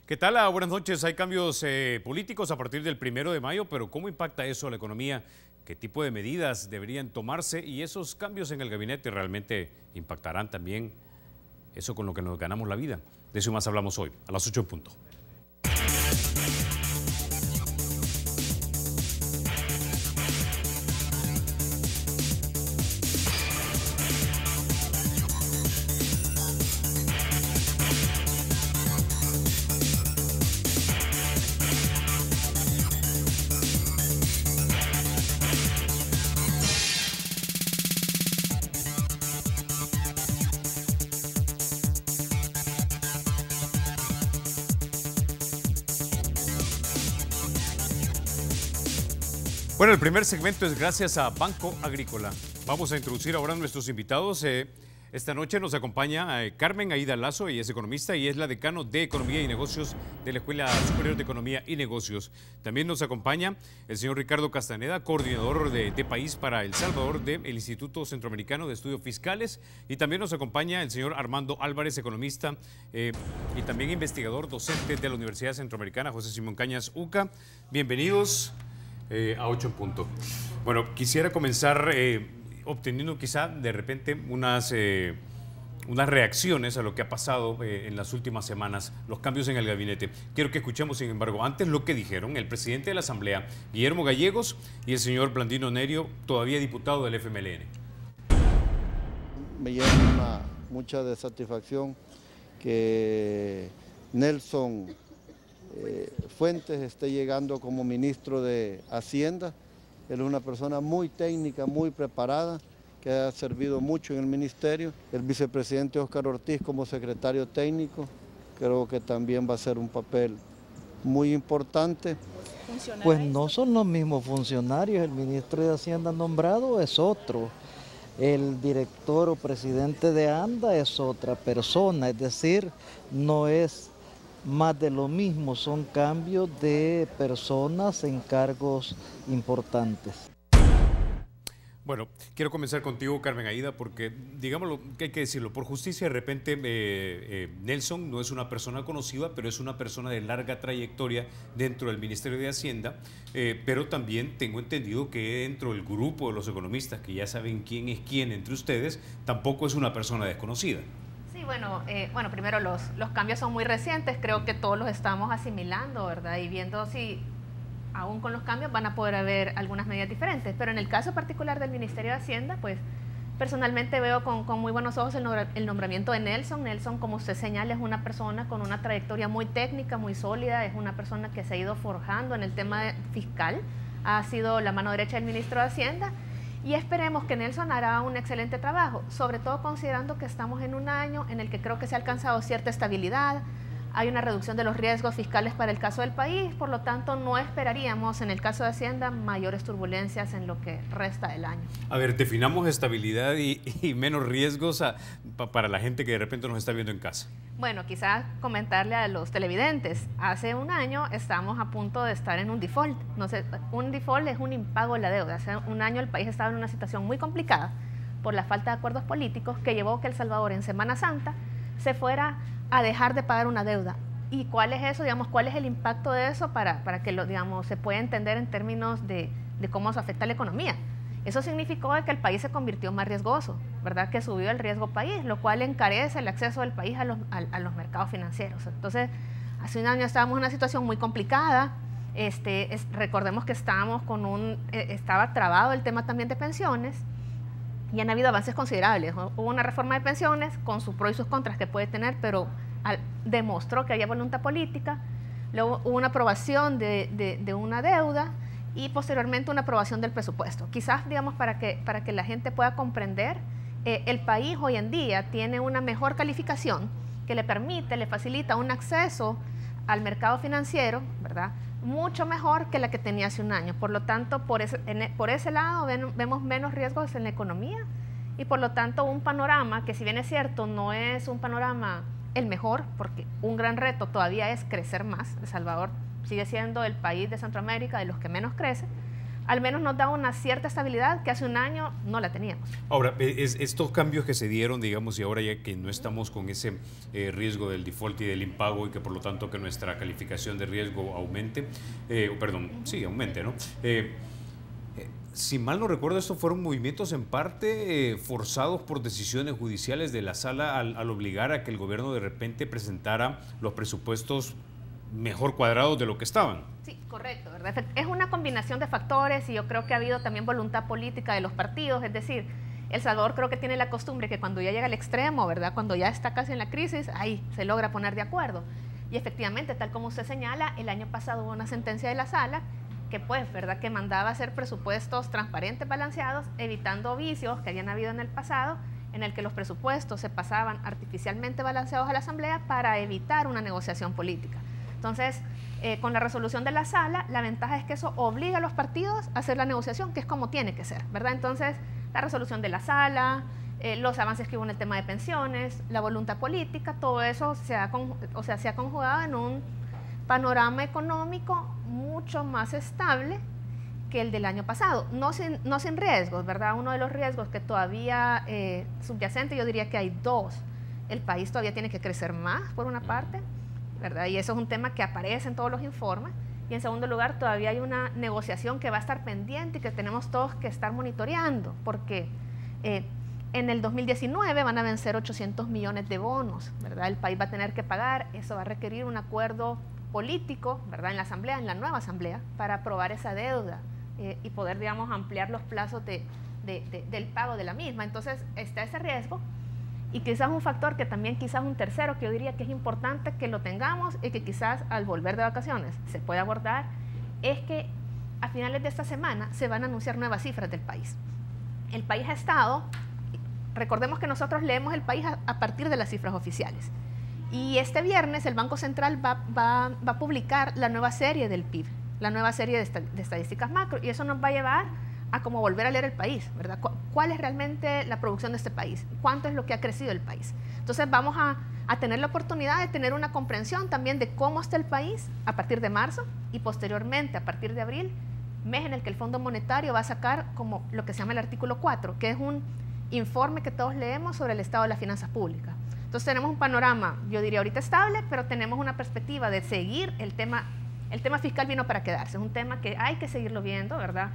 ¿Qué tal? Buenas noches. Hay cambios políticos a partir del 1 de mayo, pero ¿cómo impacta eso a la economía? ¿Qué tipo de medidas deberían tomarse? Y esos cambios en el gabinete realmente impactarán también eso con lo que nos ganamos la vida. De eso más hablamos hoy, a las 8 en punto. Bueno, el primer segmento es gracias a Banco Agrícola. Vamos a introducir ahora a nuestros invitados. Esta noche nos acompaña Carmen Aida Lazo, ella es economista y es la decano de Economía y Negocios de la Escuela Superior de Economía y Negocios. También nos acompaña el señor Ricardo Castaneda, coordinador de País para El Salvador del Instituto Centroamericano de Estudios Fiscales. Y también nos acompaña el señor Armando Álvarez, economista y también investigador docente de la Universidad Centroamericana, José Simón Cañas UCA. Bienvenidos. A 8 en punto. Bueno, quisiera comenzar obteniendo quizá de repente unas reacciones a lo que ha pasado en las últimas semanas, los cambios en el gabinete. Quiero que escuchemos, sin embargo, antes lo que dijeron el presidente de la Asamblea, Guillermo Gallegos, y el señor Blandino Nerio, todavía diputado del FMLN. Me llena mucha de satisfacción que Nelson Fuentes esté llegando como ministro de Hacienda. Él es una persona muy técnica, muy preparada, que ha servido mucho en el ministerio. El vicepresidente Óscar Ortiz como secretario técnico, creo que también va a ser un papel muy importante. Pues no son los mismos funcionarios, el ministro de Hacienda nombrado es otro, el director o presidente de ANDA es otra persona, es decir, no es más de lo mismo, son cambios de personas en cargos importantes. Bueno, quiero comenzar contigo, Carmen Aida, porque, digámoslo, que hay que decirlo, por justicia, de repente Nelson no es una persona conocida, pero es una persona de larga trayectoria dentro del Ministerio de Hacienda, pero también tengo entendido que dentro del grupo de los economistas, que ya saben quién es quién entre ustedes, tampoco es una persona desconocida. Sí, bueno, primero los cambios son muy recientes, creo que todos los estamos asimilando, ¿verdad? Y viendo si aún con los cambios van a poder haber algunas medidas diferentes. Pero en el caso particular del Ministerio de Hacienda, pues personalmente veo con muy buenos ojos el nombramiento de Nelson. Nelson, como usted señala, es una persona con una trayectoria muy técnica, muy sólida, es una persona que se ha ido forjando en el tema fiscal, ha sido la mano derecha del ministro de Hacienda. Y esperemos que Nelson hará un excelente trabajo, sobre todo considerando que estamos en un año en el que creo que se ha alcanzado cierta estabilidad, hay una reducción de los riesgos fiscales para el caso del país, por lo tanto no esperaríamos en el caso de Hacienda mayores turbulencias en lo que resta del año. A ver, definamos estabilidad y menos riesgos para la gente que de repente nos está viendo en casa. Bueno, quizás comentarle a los televidentes, hace un año estamos a punto de estar en un default. No sé, un default es un impago de la deuda. Hace un año el país estaba en una situación muy complicada por la falta de acuerdos políticos que llevó que El Salvador en Semana Santa se fuera a dejar de pagar una deuda. ¿Y cuál es eso? Digamos, ¿cuál es el impacto de eso para que digamos, se pueda entender en términos de cómo se afecta a la economía? Eso significó que el país se convirtió más riesgoso, ¿verdad? Que subió el riesgo país, lo cual encarece el acceso del país a los mercados financieros. Entonces, hace un año estábamos en una situación muy complicada. Recordemos que estábamos estaba trabado el tema también de pensiones y han habido avances considerables. Hubo una reforma de pensiones con sus pros y sus contras que puede tener, pero demostró que había voluntad política. Luego hubo una aprobación de una deuda y posteriormente una aprobación del presupuesto. Quizás, digamos, para que la gente pueda comprender, el país hoy en día tiene una mejor calificación que le facilita un acceso al mercado financiero, ¿verdad?, mucho mejor que la que tenía hace un año. Por lo tanto, por ese lado vemos menos riesgos en la economía y por lo tanto un panorama que, si bien es cierto, no es un panorama el mejor, porque un gran reto todavía es crecer más. El Salvador sigue siendo el país de Centroamérica de los que menos crece, al menos nos da una cierta estabilidad que hace un año no la teníamos. Ahora, estos cambios que se dieron, digamos, y ahora ya que no estamos con ese riesgo del default y del impago y que por lo tanto que nuestra calificación de riesgo aumente, aumente, ¿no? Si mal no recuerdo, estos fueron movimientos en parte forzados por decisiones judiciales de la sala al obligar a que el gobierno de repente presentara los presupuestos mejor cuadrados de lo que estaban. Sí, correcto, ¿verdad? Es una combinación de factores y yo creo que ha habido también voluntad política de los partidos, es decir, El Salvador creo que tiene la costumbre que cuando ya llega al extremo, ¿verdad? Cuando ya está casi en la crisis, ahí se logra poner de acuerdo. Y efectivamente, tal como usted señala, el año pasado hubo una sentencia de la sala que pues, ¿verdad?, que mandaba hacer presupuestos transparentes, balanceados, evitando vicios que habían habido en el pasado, en el que los presupuestos se pasaban artificialmente balanceados a la Asamblea para evitar una negociación política. Entonces, con la resolución de la sala, la ventaja es que eso obliga a los partidos a hacer la negociación, que es como tiene que ser, ¿verdad? Entonces, la resolución de la sala, los avances que hubo en el tema de pensiones, la voluntad política, todo eso se ha conjugado en un panorama económico mucho más estable que el del año pasado, no sin riesgos, ¿verdad? Uno de los riesgos que todavía subyacente, yo diría que hay dos. El país todavía tiene que crecer más, por una parte, ¿verdad? Y eso es un tema que aparece en todos los informes. Y en segundo lugar, todavía hay una negociación que va a estar pendiente y que tenemos todos que estar monitoreando, porque en el 2019 van a vencer 800 millones de bonos, ¿verdad? El país va a tener que pagar, eso va a requerir un acuerdo político, ¿verdad?, en la Asamblea, en la nueva Asamblea, para aprobar esa deuda y poder, digamos, ampliar los plazos del pago de la misma. Entonces, está ese riesgo. Y quizás un factor que también, quizás un tercero, que yo diría que es importante que lo tengamos y que quizás al volver de vacaciones se puede abordar, es que a finales de esta semana se van a anunciar nuevas cifras del país. El país ha estado, recordemos que nosotros leemos el país a partir de las cifras oficiales. Y este viernes el Banco Central va a publicar la nueva serie del PIB, la nueva serie de estadísticas macro, y eso nos va a llevar a como volver a leer el país, ¿verdad? ¿Cuál es realmente la producción de este país? ¿Cuánto es lo que ha crecido el país? Entonces vamos a tener la oportunidad de tener una comprensión también de cómo está el país a partir de marzo y posteriormente a partir de abril, mes en el que el Fondo Monetario va a sacar como lo que se llama el artículo 4, que es un informe que todos leemos sobre el estado de las finanzas públicas. Entonces tenemos un panorama, yo diría ahorita estable, pero tenemos una perspectiva de seguir el tema fiscal vino para quedarse, es un tema que hay que seguirlo viendo, ¿verdad?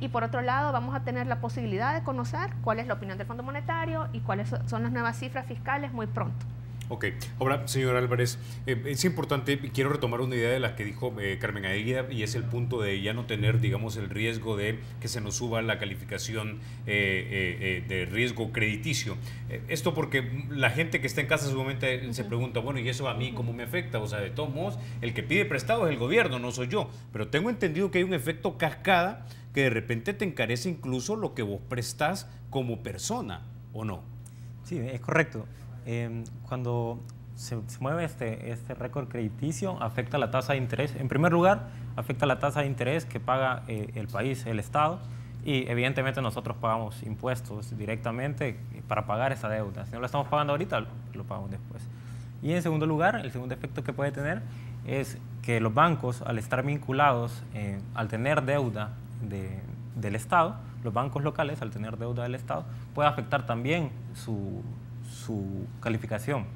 Y por otro lado, vamos a tener la posibilidad de conocer cuál es la opinión del Fondo Monetario y cuáles son las nuevas cifras fiscales muy pronto. Ok. Ahora, señor Álvarez, es importante, quiero retomar una idea de la que dijo Carmen Aida, y es el punto de ya no tener, digamos, el riesgo de que se nos suba la calificación de riesgo crediticio. Esto porque la gente que está en casa seguramente se pregunta, bueno, ¿y eso a mí cómo me afecta? O sea, de todos modos, el que pide prestado es el gobierno, no soy yo. Pero tengo entendido que hay un efecto cascada que de repente te encarece incluso lo que vos prestás como persona, ¿o no? Sí, es correcto. Cuando se mueve este récord crediticio, afecta la tasa de interés. En primer lugar, afecta la tasa de interés que paga el país, el Estado, y evidentemente nosotros pagamos impuestos directamente para pagar esa deuda. Si no lo estamos pagando ahorita, lo pagamos después. Y en segundo lugar, el segundo efecto que puede tener es que los bancos, al estar vinculados, al tener deuda del Estado, los bancos locales, al tener deuda del Estado, puede afectar también su calificación.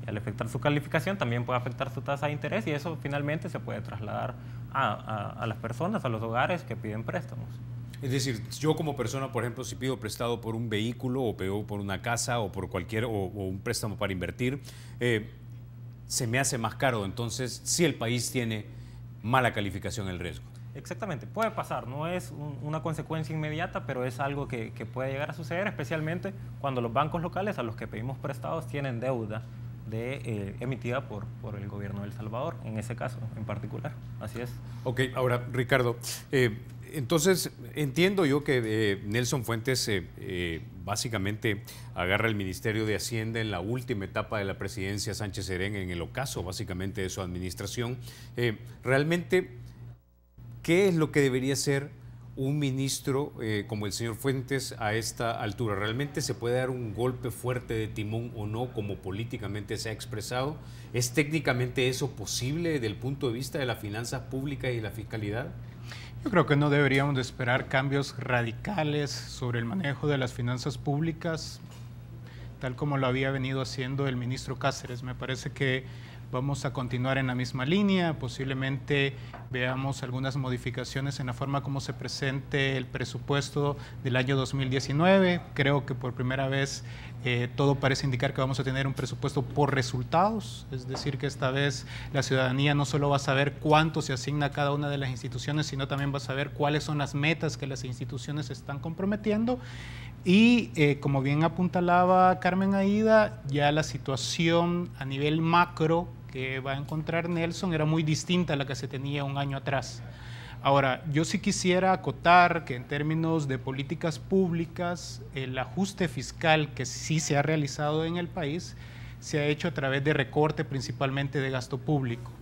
Y al afectar su calificación también puede afectar su tasa de interés, y eso finalmente se puede trasladar a las personas, a los hogares que piden préstamos. Es decir, yo como persona, por ejemplo, si pido prestado por un vehículo o pido por una casa o por o un préstamo para invertir, se me hace más caro. Entonces, sí, el país tiene mala calificación el riesgo. Exactamente, puede pasar, no es una consecuencia inmediata, pero es algo que puede llegar a suceder, especialmente cuando los bancos locales a los que pedimos prestados tienen deuda emitida por el gobierno de El Salvador, en ese caso en particular. Así es. Ok, ahora, Ricardo, entonces entiendo yo que Nelson Fuentes básicamente agarra el Ministerio de Hacienda en la última etapa de la presidencia Sánchez Serén, en el ocaso básicamente de su administración. Realmente, ¿qué es lo que debería ser un ministro como el señor Fuentes a esta altura? ¿Realmente se puede dar un golpe fuerte de timón o no, como políticamente se ha expresado? ¿Es técnicamente eso posible desde el punto de vista de las finanzas públicas y la fiscalidad? Yo creo que no deberíamos de esperar cambios radicales sobre el manejo de las finanzas públicas, tal como lo había venido haciendo el ministro Cáceres. Me parece que vamos a continuar en la misma línea, posiblemente veamos algunas modificaciones en la forma como se presente el presupuesto del año 2019. Creo que por primera vez todo parece indicar que vamos a tener un presupuesto por resultados, es decir, que esta vez la ciudadanía no solo va a saber cuánto se asigna a cada una de las instituciones, sino también va a saber cuáles son las metas que las instituciones están comprometiendo. Y como bien apuntalaba Carmen Aída, ya la situación a nivel macro que va a encontrar Nelson era muy distinta a la que se tenía un año atrás. Ahora, yo sí quisiera acotar que en términos de políticas públicas, el ajuste fiscal que sí se ha realizado en el país se ha hecho a través de recorte principalmente de gasto público.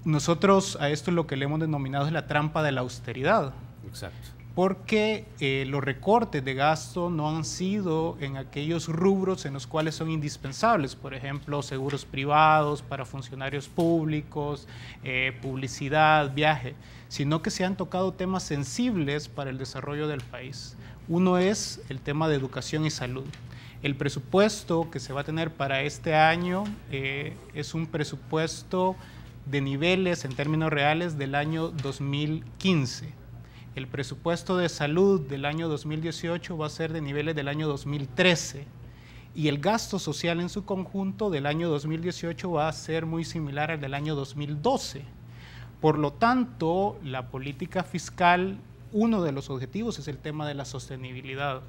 Nosotros a esto lo que le hemos denominado es la trampa de la austeridad. Exacto. Porque los recortes de gasto no han sido en aquellos rubros en los cuales son indispensables, por ejemplo, seguros privados para funcionarios públicos, publicidad, viaje, sino que se han tocado temas sensibles para el desarrollo del país. Uno es el tema de educación y salud. El presupuesto que se va a tener para este año es un presupuesto de niveles en términos reales del año 2015. El presupuesto de salud del año 2018 va a ser de niveles del año 2013 y el gasto social en su conjunto del año 2018 va a ser muy similar al del año 2012. Por lo tanto, la política fiscal, uno de los objetivos es el tema de la sostenibilidad.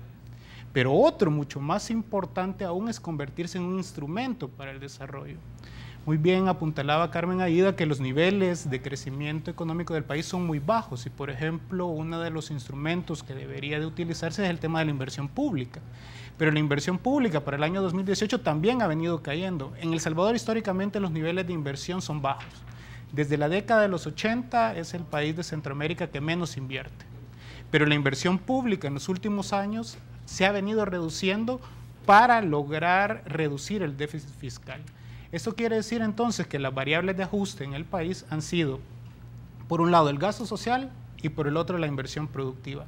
Pero otro, mucho más importante aún, es convertirse en un instrumento para el desarrollo. Muy bien apuntalaba Carmen Aída que los niveles de crecimiento económico del país son muy bajos y, por ejemplo, uno de los instrumentos que debería de utilizarse es el tema de la inversión pública. Pero la inversión pública para el año 2018 también ha venido cayendo. En El Salvador, históricamente, los niveles de inversión son bajos. Desde la década de los 80 es el país de Centroamérica que menos invierte. Pero la inversión pública en los últimos años se ha venido reduciendo para lograr reducir el déficit fiscal. Esto quiere decir entonces que las variables de ajuste en el país han sido, por un lado, el gasto social y por el otro, la inversión productiva.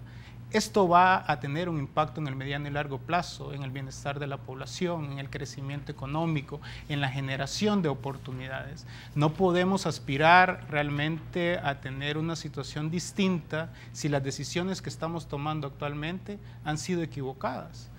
Esto va a tener un impacto en el mediano y largo plazo, en el bienestar de la población, en el crecimiento económico, en la generación de oportunidades. No podemos aspirar realmente a tener una situación distinta si las decisiones que estamos tomando actualmente han sido equivocadas.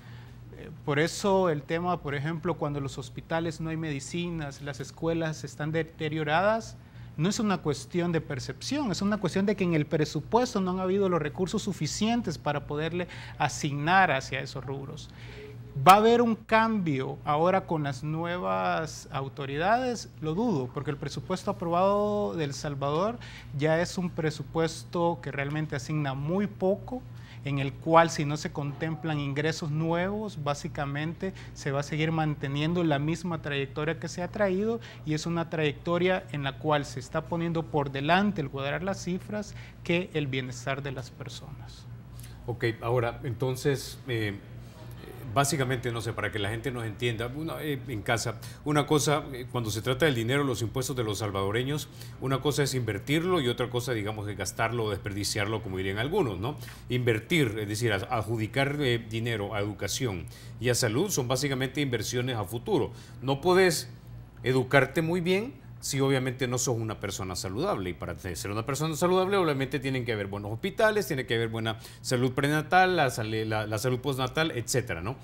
Por eso el tema, por ejemplo, cuando en los hospitales no hay medicinas, las escuelas están deterioradas, no es una cuestión de percepción, es una cuestión de que en el presupuesto no han habido los recursos suficientes para poderle asignar hacia esos rubros. ¿Va a haber un cambio ahora con las nuevas autoridades? Lo dudo, porque el presupuesto aprobado de El Salvador ya es un presupuesto que realmente asigna muy poco, en el cual si no se contemplan ingresos nuevos, básicamente se va a seguir manteniendo la misma trayectoria que se ha traído y es una trayectoria en la cual se está poniendo por delante el cuadrar las cifras que el bienestar de las personas. Ok, ahora, entonces, básicamente, no sé, para que la gente nos entienda, en casa, una cosa, cuando se trata del dinero, los impuestos de los salvadoreños, una cosa es invertirlo y otra cosa, digamos, es gastarlo o desperdiciarlo, como dirían algunos, ¿no? Invertir, es decir, adjudicar dinero a educación y a salud son básicamente inversiones a futuro. No puedes educarte muy bien si obviamente no sos una persona saludable, y para ser una persona saludable obviamente tienen que haber buenos hospitales, tiene que haber buena salud prenatal, la salud postnatal, etcétera, ¿no?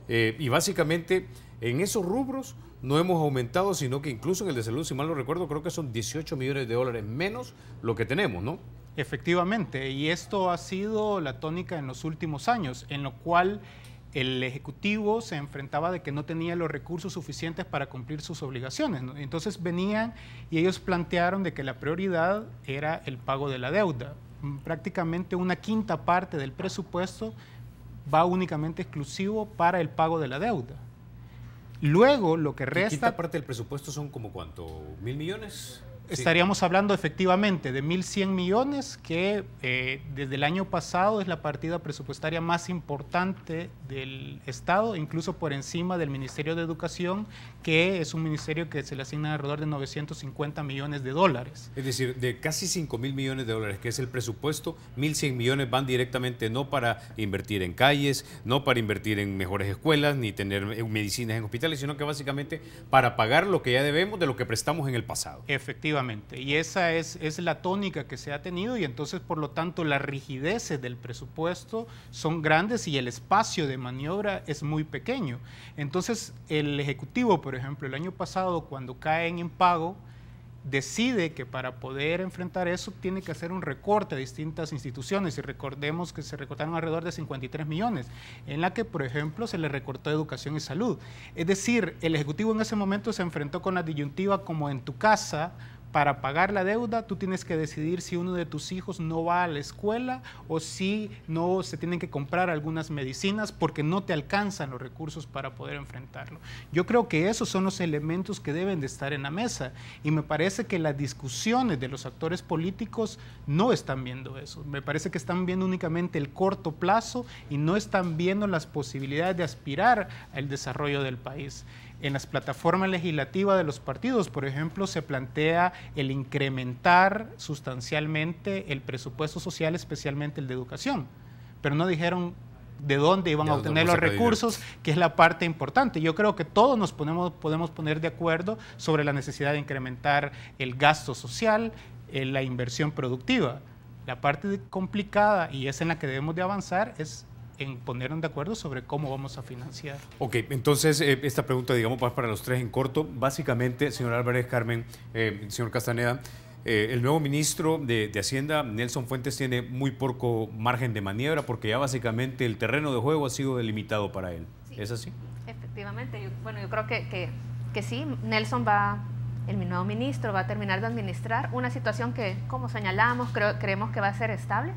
Y básicamente en esos rubros no hemos aumentado, sino que incluso en el de salud, si mal no recuerdo, creo que son 18 millones de dólares menos lo que tenemos, ¿no? Efectivamente, y esto ha sido la tónica en los últimos años, en lo cual el Ejecutivo se enfrentaba de que no tenía los recursos suficientes para cumplir sus obligaciones, ¿no? Entonces venían y ellos plantearon de que la prioridad era el pago de la deuda. Prácticamente una quinta parte del presupuesto va únicamente exclusivo para el pago de la deuda. Luego lo que resta... ¿Quinta parte del presupuesto son como cuánto? ¿1.000 millones? estaríamos hablando efectivamente de 1.100 millones, que desde el año pasado es la partida presupuestaria más importante del Estado, incluso por encima del Ministerio de Educación, que es un ministerio que se le asigna alrededor de 950 millones de dólares. Es decir, de casi 5.000 millones de dólares, que es el presupuesto, 1.100 millones van directamente no para invertir en calles, no para invertir en mejores escuelas, ni tener medicinas en hospitales, sino que básicamente para pagar lo que ya debemos de lo que prestamos en el pasado. Efectivamente, y esa es la tónica que se ha tenido, y entonces por lo tanto las rigideces del presupuesto son grandes y el espacio de maniobra es muy pequeño. Entonces el Ejecutivo, por ejemplo, el año pasado, cuando cae en impago, decide que para poder enfrentar eso tiene que hacer un recorte a distintas instituciones, y recordemos que se recortaron alrededor de 53 millones, en la que, por ejemplo, se le recortó educación y salud. Es decir, el Ejecutivo en ese momento se enfrentó con la disyuntiva como en tu casa. Para pagar la deuda, tú tienes que decidir si uno de tus hijos no va a la escuela o si no se tienen que comprar algunas medicinas porque no te alcanzan los recursos para poder enfrentarlo. Yo creo que esos son los elementos que deben de estar en la mesa, y me parece que las discusiones de los actores políticos no están viendo eso. Me parece que están viendo únicamente el corto plazo y no están viendo las posibilidades de aspirar al desarrollo del país. En las plataformas legislativas de los partidos, por ejemplo, se plantea el incrementar sustancialmente el presupuesto social, especialmente el de educación, pero no dijeron de dónde iban a obtener los recursos, que es la parte importante. Yo creo que todos nos podemos poner de acuerdo sobre la necesidad de incrementar el gasto social, la inversión productiva. La parte complicada, y es en la que debemos de avanzar, es en ponernos de acuerdo sobre cómo vamos a financiar. Ok, entonces esta pregunta, digamos, va para los tres en corto. Básicamente, señor Álvarez, Carmen, señor Castaneda, el nuevo ministro de Hacienda, Nelson Fuentes, tiene muy poco margen de maniobra porque ya básicamente el terreno de juego ha sido delimitado para él. Sí, ¿es así? Efectivamente. Yo creo que sí, Nelson el nuevo ministro va a terminar de administrar una situación que, como señalamos, creemos que va a ser estable.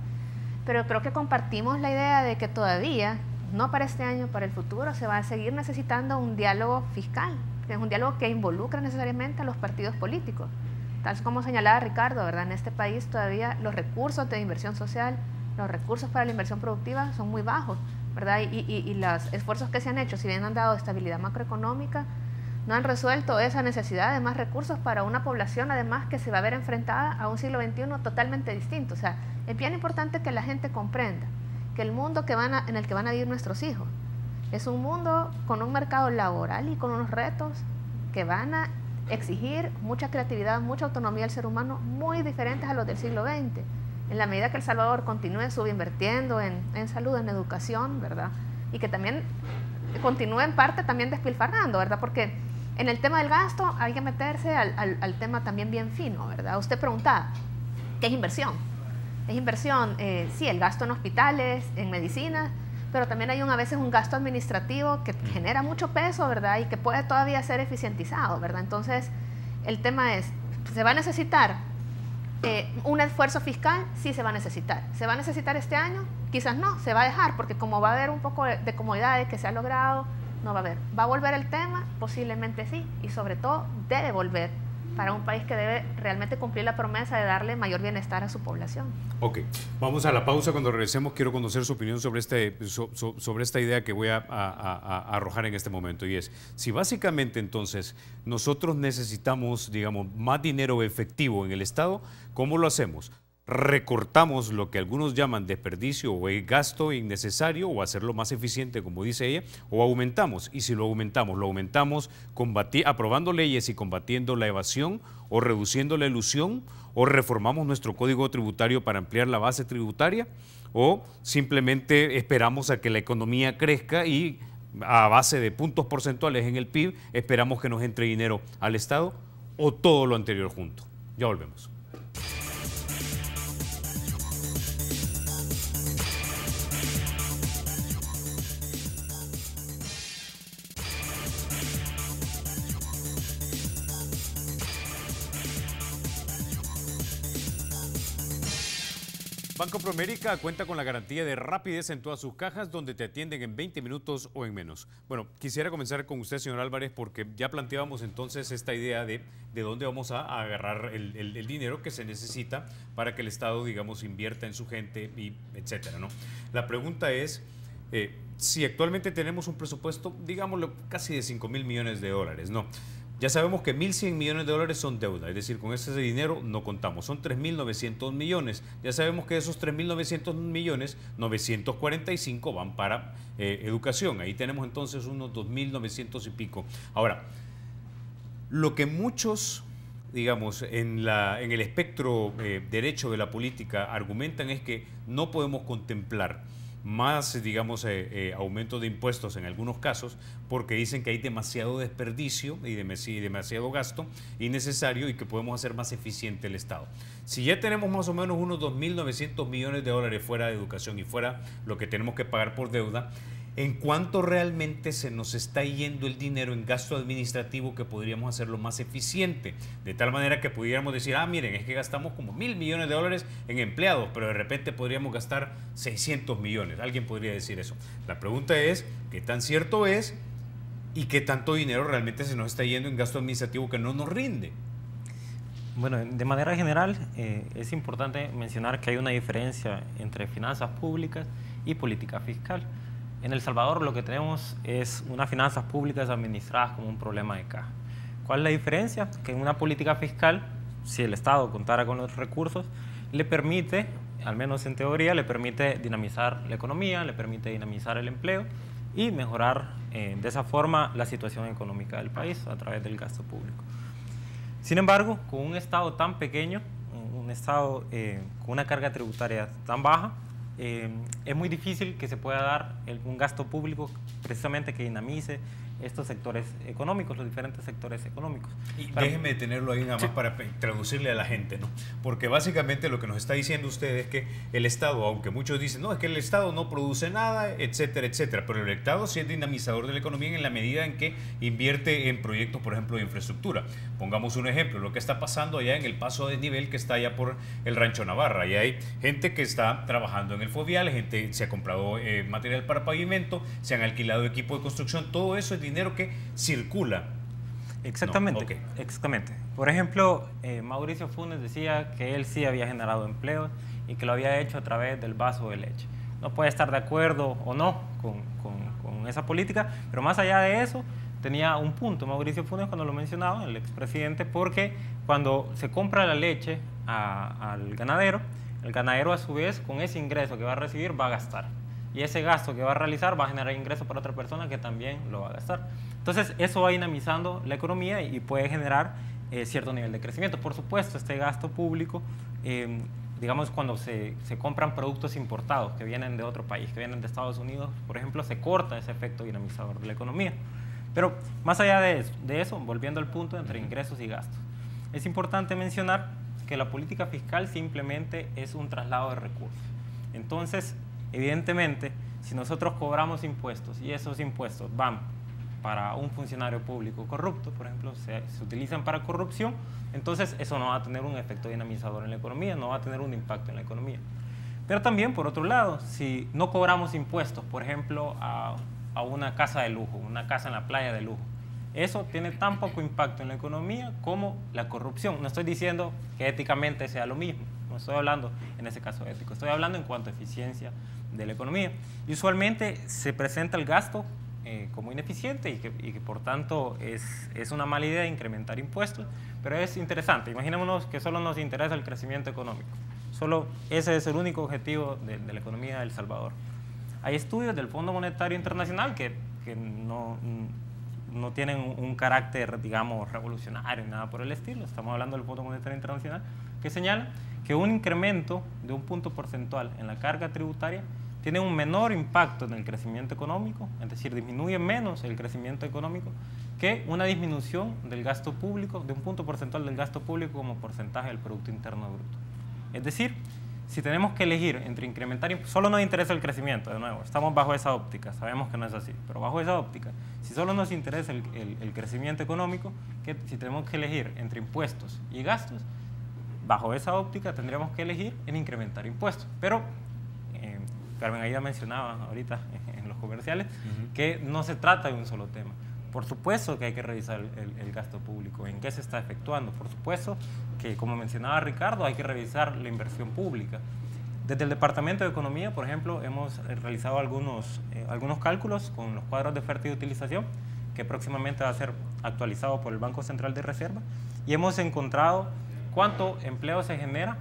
Pero creo que compartimos la idea de que todavía, no para este año, para el futuro, se va a seguir necesitando un diálogo fiscal, que es un diálogo que involucra necesariamente a los partidos políticos. Tal como señalaba Ricardo, ¿verdad? En este país todavía los recursos de inversión social, los recursos para la inversión productiva son muy bajos, ¿verdad? Y los esfuerzos que se han hecho, si bien han dado estabilidad macroeconómica, no han resuelto esa necesidad de más recursos para una población, además, que se va a ver enfrentada a un siglo XXI totalmente distinto. O sea, es bien importante que la gente comprenda que el mundo en el que van a vivir nuestros hijos es un mundo con un mercado laboral y con unos retos que van a exigir mucha creatividad, mucha autonomía del ser humano, muy diferentes a los del siglo XX. En la medida que El Salvador continúe subinvirtiendo en salud, en educación, ¿verdad? Y que también continúe en parte también despilfarrando, ¿verdad? Porque en el tema del gasto hay que meterse al tema también bien fino, ¿verdad? Usted preguntaba, ¿qué es inversión? Es inversión, sí, el gasto en hospitales, en medicinas, pero también hay a veces un gasto administrativo que genera mucho peso, ¿verdad? Y que puede todavía ser eficientizado, ¿verdad? Entonces, el tema es, ¿se va a necesitar un esfuerzo fiscal? Sí se va a necesitar. ¿Se va a necesitar este año? Quizás no, se va a dejar, porque como va a haber un poco de comodidades que se ha logrado, no va a haber. ¿Va a volver el tema? Posiblemente sí, y sobre todo debe volver para un país que debe realmente cumplir la promesa de darle mayor bienestar a su población. Ok, vamos a la pausa. Cuando regresemos quiero conocer su opinión sobre esta idea que voy a arrojar en este momento, y es, si básicamente entonces nosotros necesitamos, digamos, más dinero efectivo en el Estado, ¿cómo lo hacemos? ¿Recortamos lo que algunos llaman desperdicio o gasto innecesario, o hacerlo más eficiente, como dice ella, o aumentamos? Y si lo aumentamos aprobando leyes y combatiendo la evasión, o reduciendo la elusión, o reformamos nuestro código tributario para ampliar la base tributaria, o simplemente esperamos a que la economía crezca y a base de puntos porcentuales en el PIB esperamos que nos entre dinero al Estado, o todo lo anterior junto. Ya volvemos. Banco Promérica cuenta con la garantía de rapidez en todas sus cajas, donde te atienden en 20 minutos o en menos. Bueno, quisiera comenzar con usted, señor Álvarez, porque ya planteábamos entonces esta idea de dónde vamos a agarrar el dinero que se necesita para que el Estado, digamos, invierta en su gente, y etcétera, ¿no? La pregunta es, si actualmente tenemos un presupuesto, digámoslo, casi de 5.000 millones de dólares, ¿no? Ya sabemos que 1.100 millones de dólares son deuda, es decir, con ese dinero no contamos, son 3.900 millones. Ya sabemos que de esos 3.900 millones, 945 van para educación. Ahí tenemos entonces unos 2.900 y pico. Ahora, lo que muchos, digamos, en el espectro derecho de la política argumentan es que no podemos contemplar más, digamos, aumento de impuestos en algunos casos, porque dicen que hay demasiado desperdicio y demasiado gasto innecesario y que podemos hacer más eficiente el Estado. Si ya tenemos más o menos unos 2.900 millones de dólares fuera de educación y fuera lo que tenemos que pagar por deuda, ¿en cuánto realmente se nos está yendo el dinero en gasto administrativo que podríamos hacerlo más eficiente? De tal manera que pudiéramos decir, miren, es que gastamos como 1.000 millones de dólares en empleados, pero de repente podríamos gastar 600 millones. Alguien podría decir eso. La pregunta es, ¿qué tan cierto es y qué tanto dinero realmente se nos está yendo en gasto administrativo que no nos rinde? Bueno, de manera general, es importante mencionar que hay una diferencia entre finanzas públicas y política fiscal. En El Salvador lo que tenemos es unas finanzas públicas administradas como un problema de caja. ¿Cuál es la diferencia? Que en una política fiscal, si el Estado contara con los recursos, le permite, al menos en teoría, le permite dinamizar la economía, le permite dinamizar el empleo y mejorar de esa forma la situación económica del país a través del gasto público. Sin embargo, con un Estado tan pequeño, un Estado con una carga tributaria tan baja, es muy difícil que se pueda dar un gasto público precisamente que dinamice estos sectores económicos, los diferentes sectores económicos. Y déjeme detenerlo ahí nada más para traducirle a la gente, ¿no? Porque básicamente lo que nos está diciendo usted es que el Estado, aunque muchos dicen, no, es que el Estado no produce nada, etcétera, etcétera, pero el Estado sí es dinamizador de la economía en la medida en que invierte en proyectos, por ejemplo, de infraestructura. Pongamos un ejemplo, lo que está pasando allá en el paso de nivel que está allá por el Rancho Navarra. Allá hay gente que está trabajando en el fovial, gente se ha comprado material para pavimento, se han alquilado equipo de construcción, todo eso es dinero que circula. Exactamente, no, okay. Exactamente. Por ejemplo, Mauricio Funes decía que él sí había generado empleos y que lo había hecho a través del vaso de leche. No puede estar de acuerdo o no con esa política, pero más allá de eso, tenía un punto Mauricio Funes cuando lo mencionaba, el expresidente, porque cuando se compra la leche al ganadero, el ganadero a su vez con ese ingreso que va a recibir va a gastar. Y ese gasto que va a realizar va a generar ingresos para otra persona que también lo va a gastar. Entonces, eso va dinamizando la economía y puede generar cierto nivel de crecimiento. Por supuesto, este gasto público, digamos, cuando se compran productos importados que vienen de otro país, que vienen de Estados Unidos, por ejemplo, se corta ese efecto dinamizador de la economía. Pero más allá de eso, volviendo al punto entre ingresos y gastos, es importante mencionar que la política fiscal simplemente es un traslado de recursos. Entonces, evidentemente, si nosotros cobramos impuestos y esos impuestos van para un funcionario público corrupto, por ejemplo, se utilizan para corrupción, entonces eso no va a tener un efecto dinamizador en la economía, no va a tener un impacto en la economía. Pero también, por otro lado, si no cobramos impuestos, por ejemplo, a una casa de lujo, una casa en la playa de lujo, eso tiene tan poco impacto en la economía como la corrupción. No estoy diciendo que éticamente sea lo mismo, no estoy hablando en ese caso ético, estoy hablando en cuanto a eficiencia de la economía. Y usualmente se presenta el gasto como ineficiente y que por tanto es una mala idea incrementar impuestos, pero es interesante. Imaginémonos que solo nos interesa el crecimiento económico, solo ese es el único objetivo de la economía de El Salvador. Hay estudios del Fondo Monetario Internacional que no tienen un carácter, digamos, revolucionario ni nada por el estilo. Estamos hablando del Fondo Monetario Internacional, que señala que un incremento de un punto porcentual en la carga tributaria tiene un menor impacto en el crecimiento económico, es decir, disminuye menos el crecimiento económico que una disminución del gasto público, de un punto porcentual del gasto público como porcentaje del Producto Interno Bruto. Es decir, si tenemos que elegir entre incrementar, solo nos interesa el crecimiento, de nuevo, estamos bajo esa óptica, sabemos que no es así, pero bajo esa óptica, si solo nos interesa el crecimiento económico, si tenemos que elegir entre impuestos y gastos, bajo esa óptica tendríamos que elegir en incrementar impuestos. Pero Carmen Aida mencionaba ahorita en los comerciales que no se trata de un solo tema. Por supuesto que hay que revisar el gasto público, en qué se está efectuando. Por supuesto que, como mencionaba Ricardo, hay que revisar la inversión pública. Desde el Departamento de Economía, por ejemplo, hemos realizado algunos cálculos con los cuadros de oferta y utilización, que próximamente va a ser actualizado por el Banco Central de Reserva, y hemos encontrado cuánto empleo se genera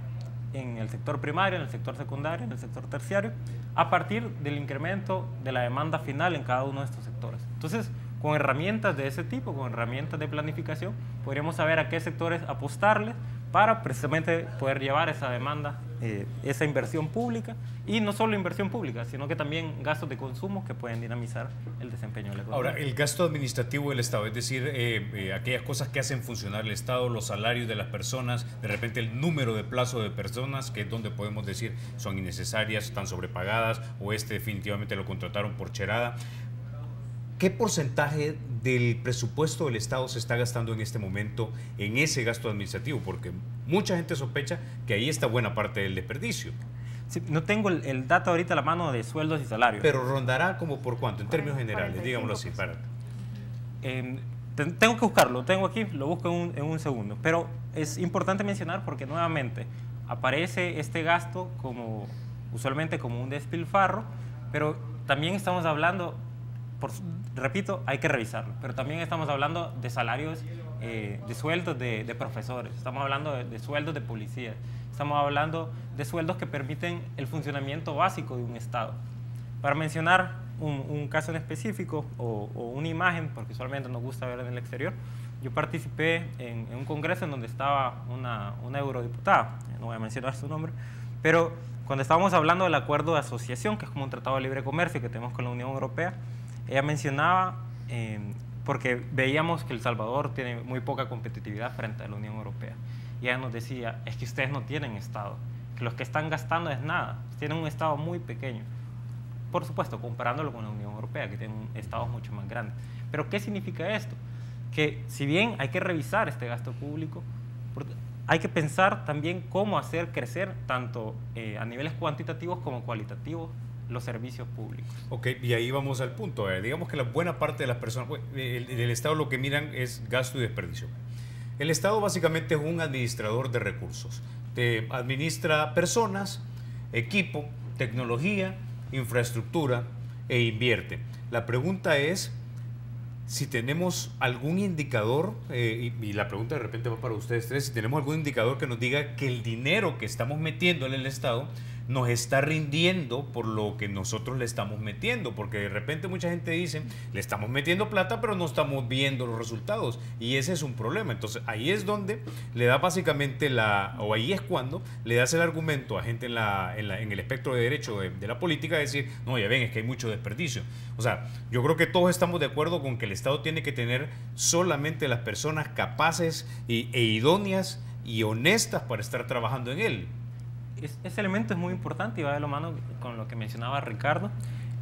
en el sector primario, en el sector secundario, en el sector terciario, a partir del incremento de la demanda final en cada uno de estos sectores. Entonces, con herramientas de ese tipo, con herramientas de planificación, podríamos saber a qué sectores apostarles para precisamente poder llevar esa demanda, esa inversión pública, y no solo inversión pública, sino que también gastos de consumo que pueden dinamizar el desempeño de la economía. Ahora, el gasto administrativo del Estado, es decir, aquellas cosas que hacen funcionar el Estado, los salarios de las personas, de repente el número de plazo de personas, que es donde podemos decir son innecesarias, están sobrepagadas, o definitivamente lo contrataron por cherada. ¿Qué porcentaje del presupuesto del Estado se está gastando en este momento en ese gasto administrativo? Porque mucha gente sospecha que ahí está buena parte del desperdicio. Sí, no tengo el dato ahorita a la mano de sueldos y salarios. Pero rondará como por cuánto, en términos generales, digámoslo así. Tengo que buscarlo, tengo aquí, lo busco en un segundo. Pero es importante mencionar porque nuevamente aparece este gasto usualmente como un despilfarro, pero también estamos hablando... repito, hay que revisarlo, pero también estamos hablando de salarios, de sueldos de profesores, estamos hablando de sueldos de policías, estamos hablando de sueldos que permiten el funcionamiento básico de un Estado. Para mencionar un caso en específico o una imagen, porque usualmente nos gusta ver en el exterior, yo participé en un congreso en donde estaba una eurodiputada, no voy a mencionar su nombre, pero cuando estábamos hablando del acuerdo de asociación, que es como un tratado de libre comercio que tenemos con la Unión Europea, ella mencionaba, porque veíamos que El Salvador tiene muy poca competitividad frente a la Unión Europea. Y ella nos decía, es que ustedes no tienen Estado, que los que están gastando es nada, tienen un Estado muy pequeño. Por supuesto, comparándolo con la Unión Europea, que tiene estados mucho más grandes. Pero, ¿qué significa esto? Que si bien hay que revisar este gasto público, hay que pensar también cómo hacer crecer, tanto a niveles cuantitativos como cualitativos, los servicios públicos. Ok, y ahí vamos al punto. Digamos que la buena parte de las personas del Estado lo que miran es gasto y desperdicio. El Estado básicamente es un administrador de recursos. Te administra personas, equipo, tecnología, infraestructura e invierte. La pregunta es si tenemos algún indicador, y la pregunta de repente va para ustedes tres, si tenemos algún indicador que nos diga que el dinero que estamos metiendo en el Estado nos está rindiendo por lo que nosotros le estamos metiendo, porque de repente mucha gente dice, le estamos metiendo plata, pero no estamos viendo los resultados, y ese es un problema. Entonces ahí es donde le da básicamente ahí es cuando le das el argumento a gente en el espectro de derecho de la política, de decir, no, ya ven, es que hay mucho desperdicio. O sea, yo creo que todos estamos de acuerdo con que el Estado tiene que tener solamente las personas capaces e idóneas y honestas para estar trabajando en él. Ese elemento es muy importante y va de la mano con lo que mencionaba Ricardo,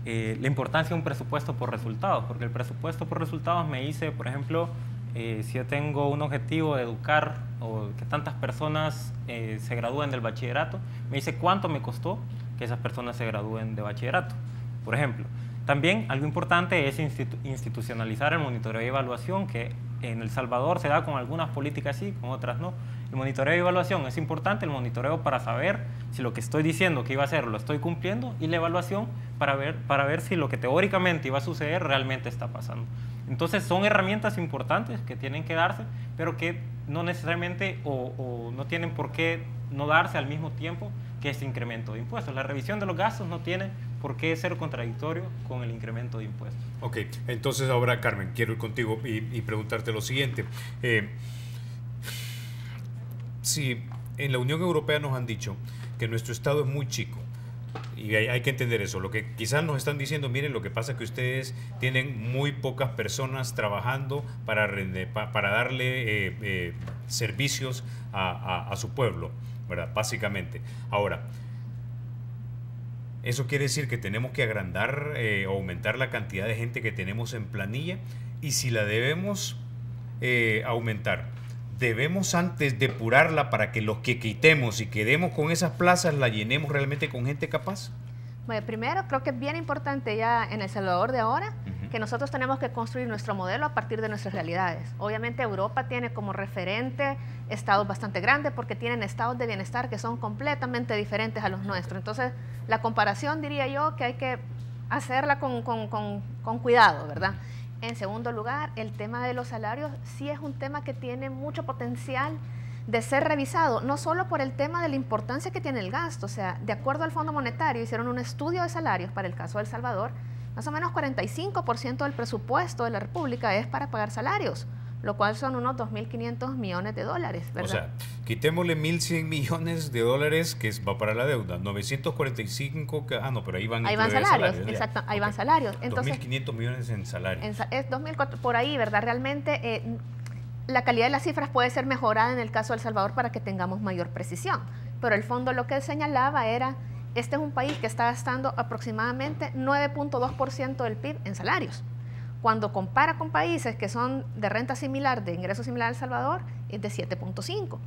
la importancia de un presupuesto por resultados, porque el presupuesto por resultados me dice, por ejemplo, si yo tengo un objetivo de educar o que tantas personas se gradúen del bachillerato, me dice cuánto me costó que esas personas se gradúen de bachillerato, por ejemplo. También algo importante es institucionalizar el monitoreo y evaluación, que en El Salvador se da con algunas políticas sí, con otras no. El monitoreo y evaluación es importante, el monitoreo para saber si lo que estoy diciendo que iba a hacer lo estoy cumpliendo, y la evaluación para ver si lo que teóricamente iba a suceder realmente está pasando. Entonces son herramientas importantes que tienen que darse, pero que no necesariamente o no tienen por qué no darse al mismo tiempo que este incremento de impuestos. La revisión de los gastos no tiene por qué ser contradictorio con el incremento de impuestos. Ok, entonces ahora, Carmen, quiero ir contigo y preguntarte lo siguiente. Si en la Unión Europea nos han dicho que nuestro Estado es muy chico, y hay que entender eso, lo que quizás nos están diciendo, miren, lo que pasa es que ustedes tienen muy pocas personas trabajando para darle servicios a su pueblo, ¿verdad? Básicamente. Ahora, eso quiere decir que tenemos que agrandar o aumentar la cantidad de gente que tenemos en planilla, y si la debemos aumentar, debemos antes depurarla para que los que quitemos y quedemos con esas plazas la llenemos realmente con gente capaz? Bueno, primero creo que es bien importante ya en El Salvador de ahora que nosotros tenemos que construir nuestro modelo a partir de nuestras realidades. Obviamente Europa tiene como referente estados bastante grandes porque tienen estados de bienestar que son completamente diferentes a los nuestros. Entonces la comparación diría yo que hay que hacerla con cuidado, ¿verdad? En segundo lugar, el tema de los salarios sí es un tema que tiene mucho potencial de ser revisado, no solo por el tema de la importancia que tiene el gasto, o sea, de acuerdo al Fondo Monetario, hicieron un estudio de salarios para el caso de El Salvador, más o menos 45% del presupuesto de la República es para pagar salarios, lo cual son unos 2.500 millones de dólares, ¿verdad? O sea, quitémosle 1.100 millones de dólares que va para la deuda, 945, no, pero ahí van salarios, exacto, ahí van salarios. Entonces, 2.500 millones en salarios. Es 2.004, por ahí, ¿verdad? Realmente la calidad de las cifras puede ser mejorada en el caso de El Salvador para que tengamos mayor precisión, pero el fondo lo que señalaba era, este es un país que está gastando aproximadamente 9.2% del PIB en salarios. Cuando compara con países que son de renta similar, de ingreso similar a El Salvador, es de 7.5.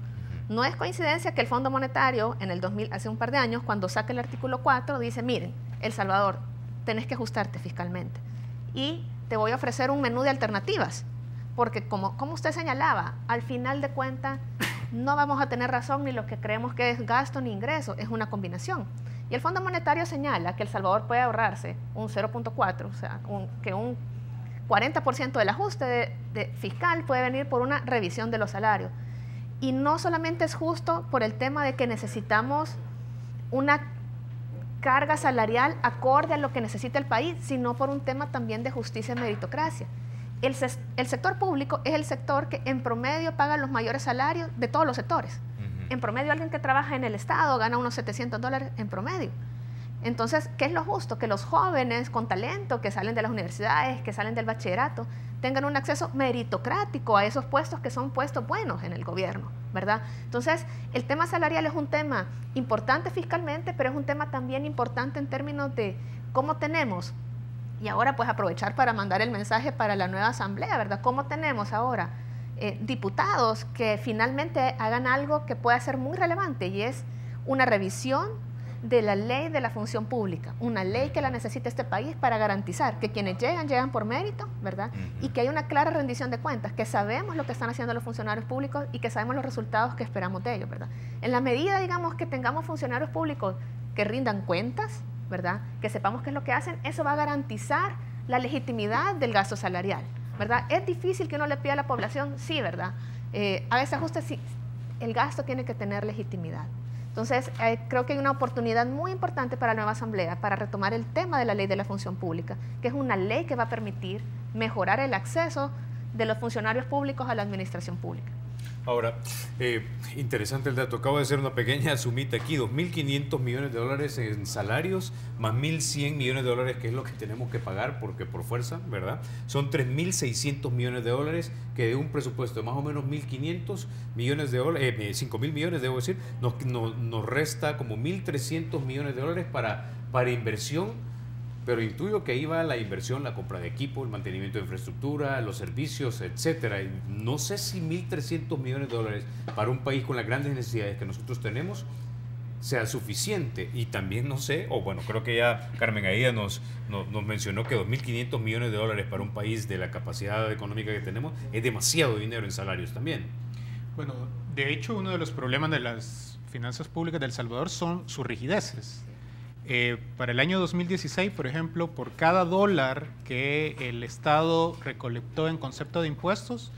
No es coincidencia que el Fondo Monetario en el 2000, hace un par de años, cuando saca el artículo 4, dice, miren, El Salvador, tenés que ajustarte fiscalmente y te voy a ofrecer un menú de alternativas, porque como usted señalaba, al final de cuentas no vamos a tener razón ni lo que creemos que es gasto ni ingreso, es una combinación. Y el Fondo Monetario señala que El Salvador puede ahorrarse un 0.4, o sea, que un 40% del ajuste fiscal puede venir por una revisión de los salarios. Y no solamente es justo por el tema de que necesitamos una carga salarial acorde a lo que necesita el país, sino por un tema también de justicia y meritocracia. El sector público es el sector que en promedio paga los mayores salarios de todos los sectores. En promedio, alguien que trabaja en el Estado gana unos $700 en promedio. Entonces, ¿qué es lo justo? Que los jóvenes con talento que salen de las universidades, que salen del bachillerato, tengan un acceso meritocrático a esos puestos que son puestos buenos en el gobierno, ¿verdad? Entonces, el tema salarial es un tema importante fiscalmente, pero es un tema también importante en términos de cómo tenemos, y ahora pues aprovechar para mandar el mensaje para la nueva asamblea, ¿verdad? ¿Cómo tenemos ahora diputados que finalmente hagan algo que pueda ser muy relevante y es una revisión de la ley de la función pública, una ley que la necesita este país para garantizar que quienes llegan por mérito, ¿verdad? Y que hay una clara rendición de cuentas, que sabemos lo que están haciendo los funcionarios públicos y que sabemos los resultados que esperamos de ellos, ¿verdad? En la medida, digamos, que tengamos funcionarios públicos que rindan cuentas, ¿verdad? Que sepamos qué es lo que hacen, eso va a garantizar la legitimidad del gasto salarial, ¿verdad? Es difícil que uno le pida a la población, sí, ¿verdad? A veces ajuste, sí, el gasto tiene que tener legitimidad. Entonces, creo que hay una oportunidad muy importante para la nueva asamblea para retomar el tema de la ley de la función pública, que es una ley que va a permitir mejorar el acceso de los funcionarios públicos a la administración pública. Ahora, interesante el dato. Acabo de hacer una pequeña sumita aquí. 2.500 millones de dólares en salarios, más 1.100 millones de dólares, que es lo que tenemos que pagar, porque por fuerza, ¿verdad? Son 3.600 millones de dólares, que de un presupuesto de más o menos 1.500 millones de dólares, 5.000 millones, debo decir, nos resta como 1.300 millones de dólares para inversión. Pero intuyo que ahí va la inversión, la compra de equipo, el mantenimiento de infraestructura, los servicios, etcétera. No sé si 1.300 millones de dólares para un país con las grandes necesidades que nosotros tenemos sea suficiente. Y también no sé, creo que ya Carmen Aida nos mencionó que 2.500 millones de dólares para un país de la capacidad económica que tenemos es demasiado dinero en salarios también. Bueno, de hecho, uno de los problemas de las finanzas públicas de El Salvador son sus rigideces. Para el año 2016, por ejemplo, por cada dólar que el Estado recolectó en concepto de impuestos,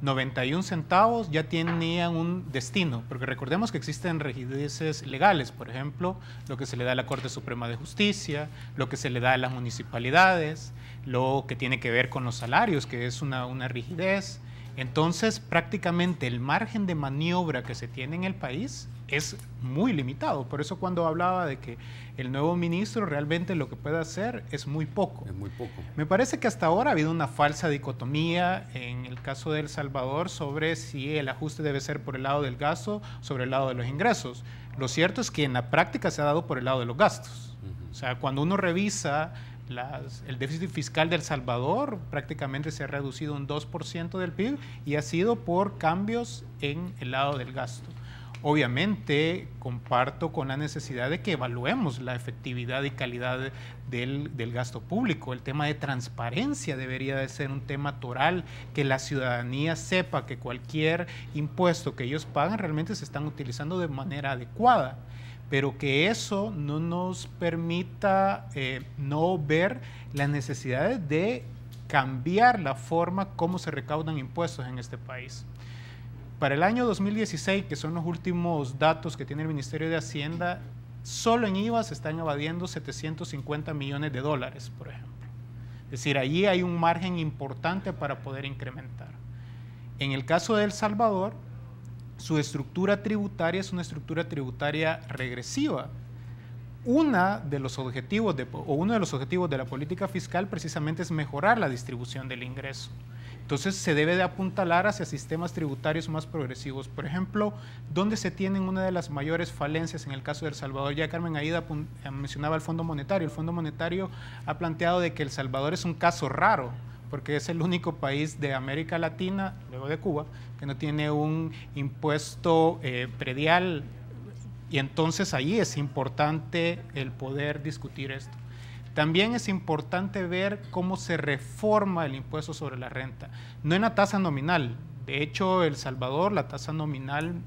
91 centavos ya tenían un destino, porque recordemos que existen rigideces legales, por ejemplo, lo que se le da a la Corte Suprema de Justicia, lo que se le da a las municipalidades, lo que tiene que ver con los salarios, que es una rigidez. Entonces, prácticamente el margen de maniobra que se tiene en el país es muy limitado. Por eso cuando hablaba de que el nuevo ministro realmente lo que puede hacer es muy poco. Es muy poco. Me parece que hasta ahora ha habido una falsa dicotomía en el caso de El Salvador sobre si el ajuste debe ser por el lado del gasto o sobre el lado de los ingresos. Lo cierto es que en la práctica se ha dado por el lado de los gastos. O sea, cuando uno revisa el déficit fiscal de El Salvador prácticamente se ha reducido un 2% del PIB y ha sido por cambios en el lado del gasto. Obviamente comparto con la necesidad de que evaluemos la efectividad y calidad del gasto público. El tema de transparencia debería de ser un tema toral, que la ciudadanía sepa que cualquier impuesto que ellos pagan realmente se están utilizando de manera adecuada, pero que eso no nos permita no ver las necesidades de cambiar la forma como se recaudan impuestos en este país. Para el año 2016, que son los últimos datos que tiene el Ministerio de Hacienda, solo en IVA se están evadiendo 750 millones de dólares, por ejemplo. Es decir, allí hay un margen importante para poder incrementar. En el caso de El Salvador, su estructura tributaria es una estructura tributaria regresiva. Uno de los objetivos de la política fiscal precisamente es mejorar la distribución del ingreso. Entonces se debe de apuntalar hacia sistemas tributarios más progresivos. Por ejemplo, ¿dónde se tienen una de las mayores falencias en el caso de El Salvador? Ya Carmen Aída mencionaba el Fondo Monetario. El Fondo Monetario ha planteado de que El Salvador es un caso raro, porque es el único país de América Latina, luego de Cuba, que no tiene un impuesto predial, y entonces ahí es importante el poder discutir esto. También es importante ver cómo se reforma el impuesto sobre la renta, no en la tasa nominal. De hecho, El Salvador, la tasa nominal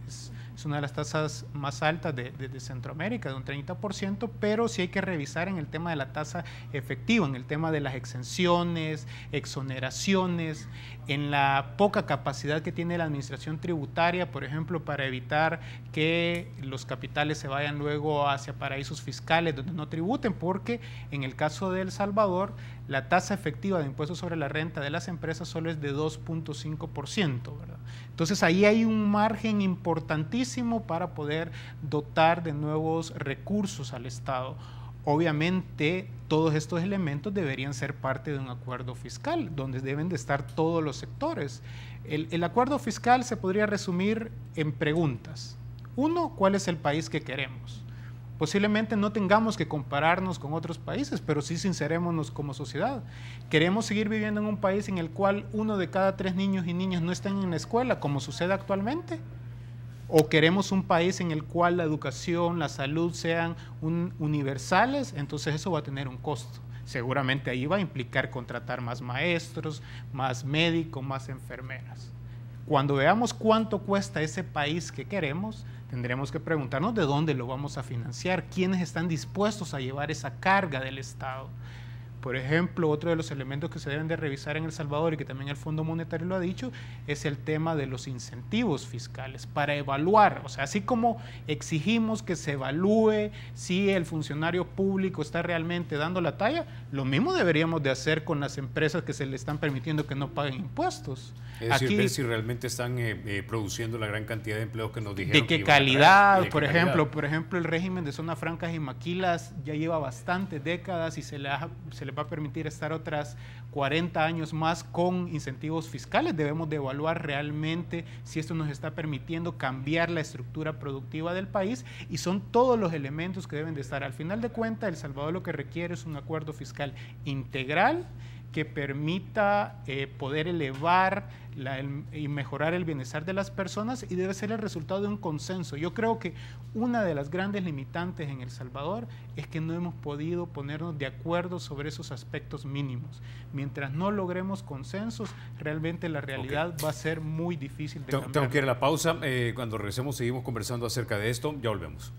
es una de las tasas más altas de Centroamérica, de un 30%, pero sí hay que revisar en el tema de la tasa efectiva, en el tema de las exenciones, exoneraciones, en la poca capacidad que tiene la administración tributaria, por ejemplo, para evitar que los capitales se vayan luego hacia paraísos fiscales donde no tributen, porque en el caso de El Salvador, la tasa efectiva de impuestos sobre la renta de las empresas solo es de 2.5%, ¿verdad? Entonces ahí hay un margen importantísimo para poder dotar de nuevos recursos al Estado. Obviamente todos estos elementos deberían ser parte de un acuerdo fiscal, donde deben de estar todos los sectores. El acuerdo fiscal se podría resumir en preguntas. Uno, ¿cuál es el país que queremos? Posiblemente no tengamos que compararnos con otros países, pero sí sincerémonos como sociedad. ¿Queremos seguir viviendo en un país en el cual 1 de cada 3 niños y niñas no están en la escuela, como sucede actualmente? ¿O queremos un país en el cual la educación, la salud sean universales? Entonces eso va a tener un costo. Seguramente ahí va a implicar contratar más maestros, más médicos, más enfermeras. Cuando veamos cuánto cuesta ese país que queremos, tendremos que preguntarnos de dónde lo vamos a financiar, quiénes están dispuestos a llevar esa carga del Estado. Por ejemplo, otro de los elementos que se deben de revisar en El Salvador y que también el Fondo Monetario lo ha dicho, es el tema de los incentivos fiscales para evaluar, o sea, así como exigimos que se evalúe si el funcionario público está realmente dando la talla, lo mismo deberíamos de hacer con las empresas que se le están permitiendo que no paguen impuestos. Es decir, ver si realmente están produciendo la gran cantidad de empleos que nos dijeron. De qué calidad, por ejemplo, el régimen de zonas francas y maquilas ya lleva bastantes décadas y se le va a permitir estar otras 40 años más con incentivos fiscales. Debemos de evaluar realmente si esto nos está permitiendo cambiar la estructura productiva del país, y son todos los elementos que deben de estar. Al final de cuentas, El Salvador lo que requiere es un acuerdo fiscal integral que permita poder elevar y mejorar el bienestar de las personas, y debe ser el resultado de un consenso. Yo creo que una de las grandes limitantes en El Salvador es que no hemos podido ponernos de acuerdo sobre esos aspectos mínimos. Mientras no logremos consensos, realmente la realidad va a ser muy difícil de cambiar. Tengo que ir a la pausa. Cuando regresemos seguimos conversando acerca de esto. Ya volvemos.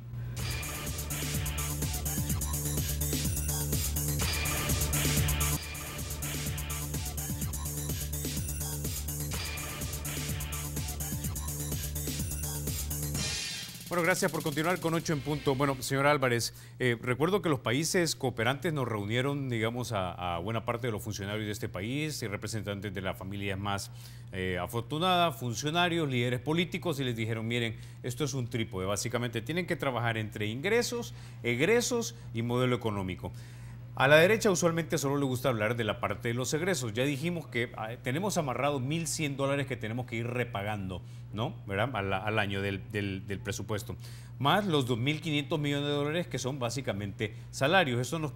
Bueno, gracias por continuar con 8 en punto. Bueno, señor Álvarez, recuerdo que los países cooperantes nos reunieron, digamos, a buena parte de los funcionarios de este país y representantes de las familias más afortunadas, funcionarios, líderes políticos, y les dijeron, miren, esto es un trípode, básicamente tienen que trabajar entre ingresos, egresos y modelo económico. A la derecha usualmente solo le gusta hablar de la parte de los egresos. Ya dijimos que tenemos amarrado $1.100 que tenemos que ir repagando, ¿no? ¿Verdad? Al año del presupuesto. Más los $2.500 millones que son básicamente salarios. Eso nos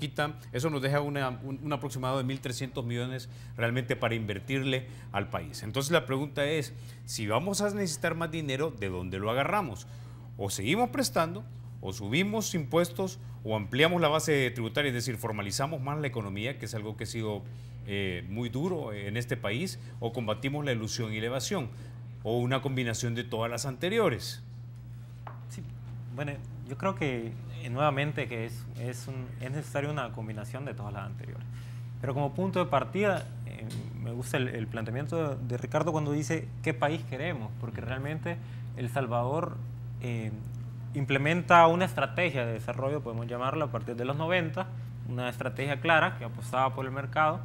deja un aproximado de 1.300 millones realmente para invertirle al país. Entonces la pregunta es, si vamos a necesitar más dinero, ¿de dónde lo agarramos? O seguimos prestando, o subimos impuestos, o ampliamos la base tributaria, es decir, formalizamos más la economía, que es algo que ha sido muy duro en este país, o combatimos la ilusión y la evasión, o una combinación de todas las anteriores. Sí, bueno, yo creo que nuevamente que es necesaria una combinación de todas las anteriores. Pero como punto de partida, me gusta el planteamiento de Ricardo cuando dice qué país queremos, porque realmente El Salvador implementa una estrategia de desarrollo, podemos llamarlo, a partir de los 90, una estrategia clara que apostaba por el mercado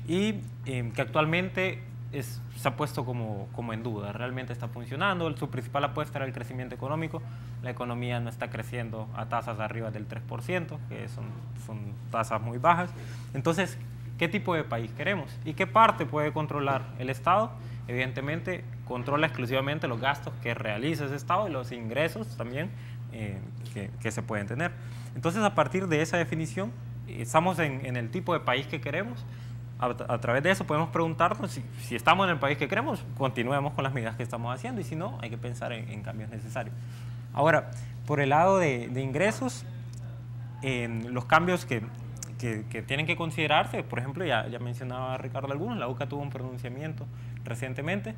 y que actualmente se ha puesto como en duda. Realmente está funcionando, su principal apuesta era el crecimiento económico, la economía no está creciendo a tasas arriba del 3%, que son tasas muy bajas. Entonces, ¿qué tipo de país queremos? ¿Y qué parte puede controlar el Estado? Evidentemente, controla exclusivamente los gastos que realiza ese Estado y los ingresos también que se pueden tener. Entonces, a partir de esa definición, estamos en el tipo de país que queremos. A través de eso podemos preguntarnos si estamos en el país que queremos, continuemos con las medidas que estamos haciendo, y si no, hay que pensar en cambios necesarios. Ahora, por el lado de ingresos, los cambios que tienen que considerarse, por ejemplo, ya mencionaba Ricardo algunos, la UCA tuvo un pronunciamiento recientemente,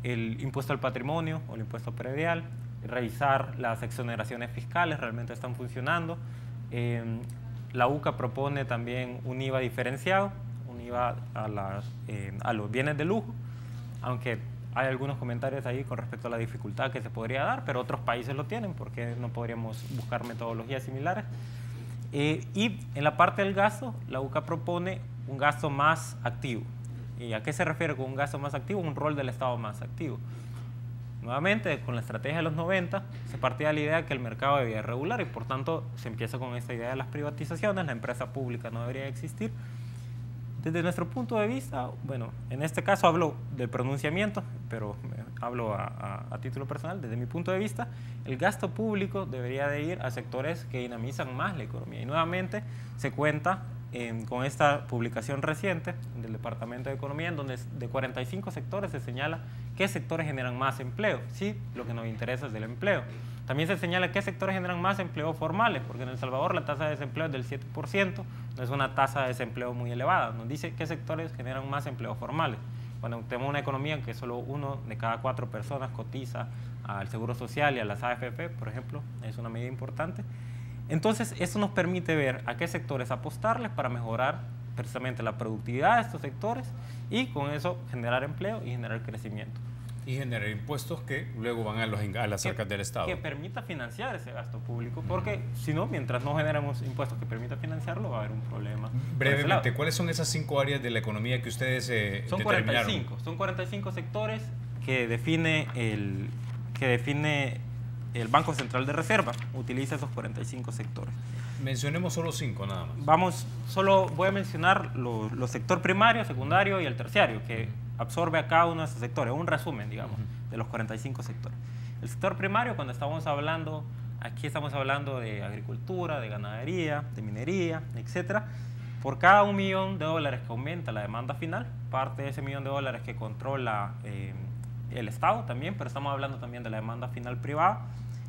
el impuesto al patrimonio o el impuesto predial, revisar las exoneraciones fiscales, realmente están funcionando. La UCA propone también un IVA diferenciado, un IVA a los bienes de lujo, aunque hay algunos comentarios ahí con respecto a la dificultad que se podría dar, pero otros países lo tienen, porque no podríamos buscar metodologías similares. Y en la parte del gasto, la UCA propone un gasto más activo. ¿Y a qué se refiere con un gasto más activo? Un rol del Estado más activo. Nuevamente, con la estrategia de los 90, se partía de la idea de que el mercado debía regular y por tanto se empieza con esta idea de las privatizaciones, la empresa pública no debería existir. Desde nuestro punto de vista, bueno, en este caso hablo del pronunciamiento, pero hablo a título personal. Desde mi punto de vista, el gasto público debería de ir a sectores que dinamizan más la economía. Y nuevamente se cuenta con esta publicación reciente del Departamento de Economía, en donde de 45 sectores se señala qué sectores generan más empleo. Sí, lo que nos interesa es el empleo. También se señala qué sectores generan más empleo formales, porque en El Salvador la tasa de desempleo es del 7%, no es una tasa de desempleo muy elevada. Nos dice qué sectores generan más empleo formales. Cuando tenemos una economía en que solo 1 de cada 4 personas cotiza al Seguro Social y a las AFP, por ejemplo, es una medida importante. Entonces, esto nos permite ver a qué sectores apostarles para mejorar precisamente la productividad de estos sectores y con eso generar empleo y generar crecimiento. Y generar impuestos que luego van a las arcas del Estado. Que permita financiar ese gasto público, porque si no, mientras no generemos impuestos que permitan financiarlo, va a haber un problema. Brevemente, ¿cuáles son esas 5 áreas de la economía que ustedes determinaron? Son 45 sectores que define el Banco Central de Reserva, utiliza esos 45 sectores. Mencionemos solo 5 nada más. Solo voy a mencionar los sector primario, secundario y el terciario, que absorbe a cada uno de esos sectores, un resumen, digamos, de los 45 sectores. El sector primario, cuando estamos hablando, aquí estamos hablando de agricultura, de ganadería, de minería, etcétera. Por cada $1 millón que aumenta la demanda final, parte de ese $1 millón que controla el Estado también, pero estamos hablando también de la demanda final privada,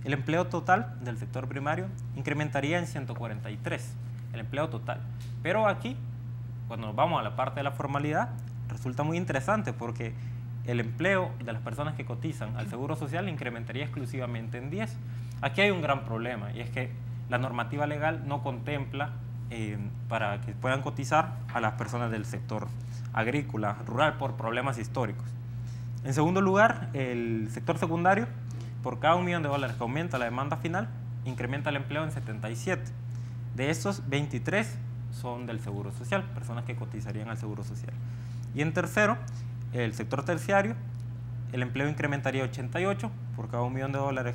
el empleo total del sector primario incrementaría en 143, el empleo total. Pero aquí, cuando nos vamos a la parte de la formalidad, resulta muy interesante porque el empleo de las personas que cotizan al Seguro Social incrementaría exclusivamente en 10. Aquí hay un gran problema, y es que la normativa legal no contempla para que puedan cotizar a las personas del sector agrícola, rural, por problemas históricos. En segundo lugar, el sector secundario, por cada $1 millón que aumenta la demanda final, incrementa el empleo en 77. De estos, 23 son del Seguro Social, personas que cotizarían al Seguro Social. Y en tercero, el sector terciario, el empleo incrementaría 88 por cada $1 millón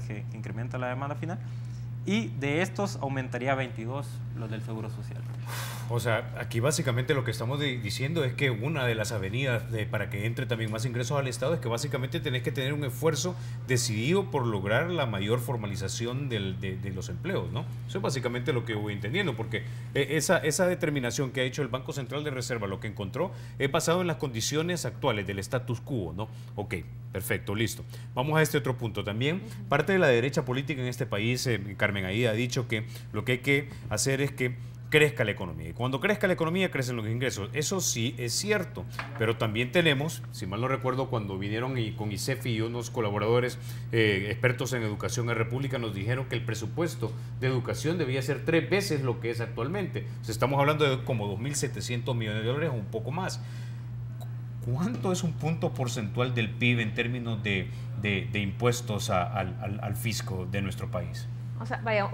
que incrementa la demanda final, y de estos aumentaría 22 los del Seguro Social. O sea, aquí básicamente lo que estamos diciendo es que una de las avenidas para que entre también más ingresos al Estado es que básicamente tenés que tener un esfuerzo decidido por lograr la mayor formalización de los empleos, ¿no? Eso es básicamente lo que voy entendiendo, porque esa determinación que ha hecho el Banco Central de Reserva, lo que encontró, es basado en las condiciones actuales del status quo, ¿no? Ok, perfecto, listo. Vamos a este otro punto también. Parte de la derecha política en este país, Carmen Aída, ha dicho que lo que hay que hacer es que crezca la economía. Y cuando crezca la economía, crecen los ingresos. Eso sí es cierto, pero también tenemos, si mal no recuerdo, cuando vinieron con ICEFI y unos colaboradores expertos en educación en República, nos dijeron que el presupuesto de educación debía ser 3 veces lo que es actualmente. O sea, estamos hablando de como 2.700 millones de dólares o un poco más. ¿Cuánto es un punto porcentual del PIB en términos de impuestos al fisco de nuestro país? O sea, vaya,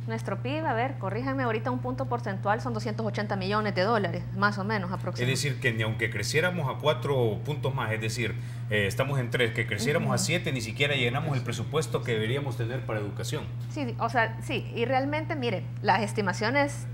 nuestro PIB, a ver, corríjanme, ahorita un punto porcentual son 280 millones de dólares, más o menos aproximadamente. Es decir, que ni aunque creciéramos a 4 puntos más, es decir, estamos en 3, que creciéramos a 7, ni siquiera llenamos el presupuesto que deberíamos tener para educación. Sí, o sea, sí, y realmente, mire, las estimaciones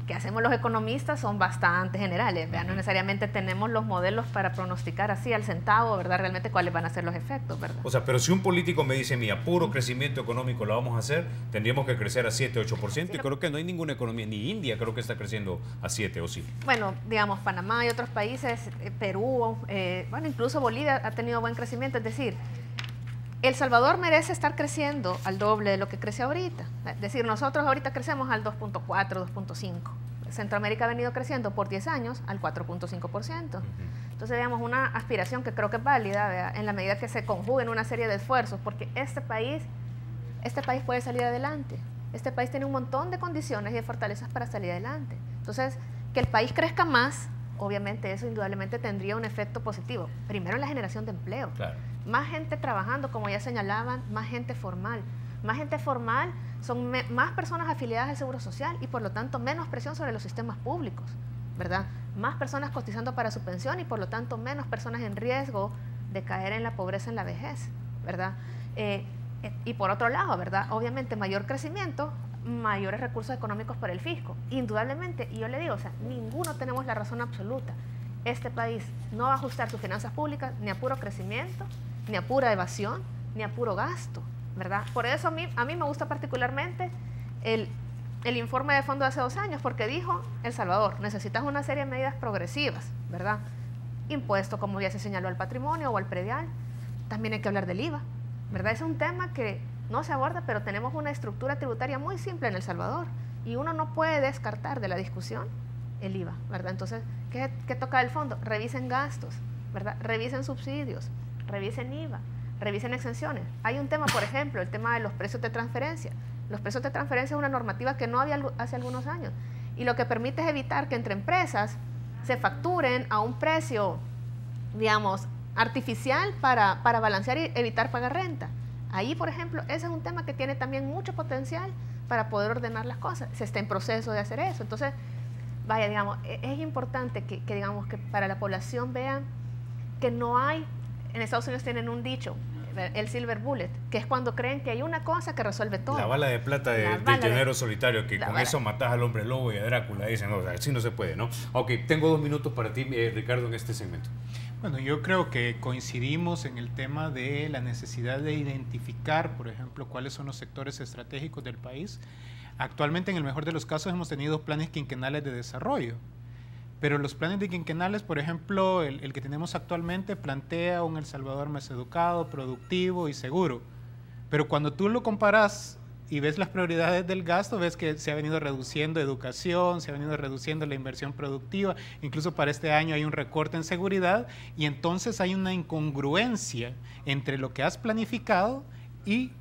que hacemos los economistas son bastante generales, ¿verdad? No necesariamente tenemos los modelos para pronosticar así al centavo, ¿verdad? Realmente cuáles van a ser los efectos, ¿verdad? O sea, pero si un político me dice, mira, puro crecimiento económico lo vamos a hacer, tendríamos que crecer a 7, 8%, y creo que no hay ninguna economía, ni India creo que está creciendo a 7, ¿o sí? Bueno, digamos, Panamá y otros países, Perú, bueno, incluso Bolivia ha tenido buen crecimiento, es decir, El Salvador merece estar creciendo al doble de lo que crece ahorita. Es decir, nosotros ahorita crecemos al 2.4, 2.5. Centroamérica ha venido creciendo por 10 años al 4.5%. Entonces, digamos, una aspiración que creo que es válida, ¿verdad? En la medida que se conjuguen una serie de esfuerzos, porque este país puede salir adelante. Este país tiene un montón de condiciones y de fortalezas para salir adelante. Entonces, que el país crezca más, obviamente eso indudablemente tendría un efecto positivo. Primero en la generación de empleo. Claro. Más gente trabajando, como ya señalaban, más gente formal. Más gente formal son más personas afiliadas al Seguro Social y por lo tanto menos presión sobre los sistemas públicos, ¿verdad? Más personas cotizando para su pensión y por lo tanto menos personas en riesgo de caer en la pobreza en la vejez, ¿verdad? Y por otro lado, ¿verdad? Obviamente mayor crecimiento, mayores recursos económicos para el fisco. Indudablemente, y yo le digo, o sea, ninguno tenemos la razón absoluta. Este país no va a ajustar sus finanzas públicas ni a puro crecimiento, ni a pura evasión, ni a puro gasto, ¿verdad? Por eso a mí me gusta particularmente el informe de fondo de hace 2 años, porque dijo, El Salvador, necesitas una serie de medidas progresivas, ¿verdad? Impuesto, como ya se señaló, al patrimonio o al predial. También hay que hablar del IVA, ¿verdad? Es un tema que no se aborda, pero tenemos una estructura tributaria muy simple en El Salvador y uno no puede descartar de la discusión el IVA, ¿verdad? Entonces, ¿qué toca el fondo? Revisen gastos, ¿verdad? Revisen subsidios, revisen IVA, revisen exenciones. Hay un tema, por ejemplo, el tema de los precios de transferencia. Los precios de transferencia es una normativa que no había hace algunos años y lo que permite es evitar que entre empresas se facturen a un precio, digamos, artificial para balancear y evitar pagar renta. Ahí, por ejemplo, ese es un tema que tiene también mucho potencial para poder ordenar las cosas. Se está en proceso de hacer eso. Entonces, vaya, digamos, es importante que digamos, que para la población vean que no hay, en Estados Unidos tienen un dicho, el silver bullet, que es cuando creen que hay una cosa que resuelve todo. La bala de plata del llanero solitario, que con eso matás al hombre lobo y a Drácula. Dicen, no, así no se puede, ¿no? Ok, tengo 2 minutos para ti, Ricardo, en este segmento. Bueno, yo creo que coincidimos en el tema de la necesidad de identificar, por ejemplo, cuáles son los sectores estratégicos del país. Actualmente, en el mejor de los casos, hemos tenido planes quinquenales de desarrollo, pero los planes de quinquenales, por ejemplo, el que tenemos actualmente plantea un El Salvador más educado, productivo y seguro, pero cuando tú lo comparas y ves las prioridades del gasto, ves que se ha venido reduciendo educación, se ha venido reduciendo la inversión productiva, incluso para este año hay un recorte en seguridad y entonces hay una incongruencia entre lo que has planificado y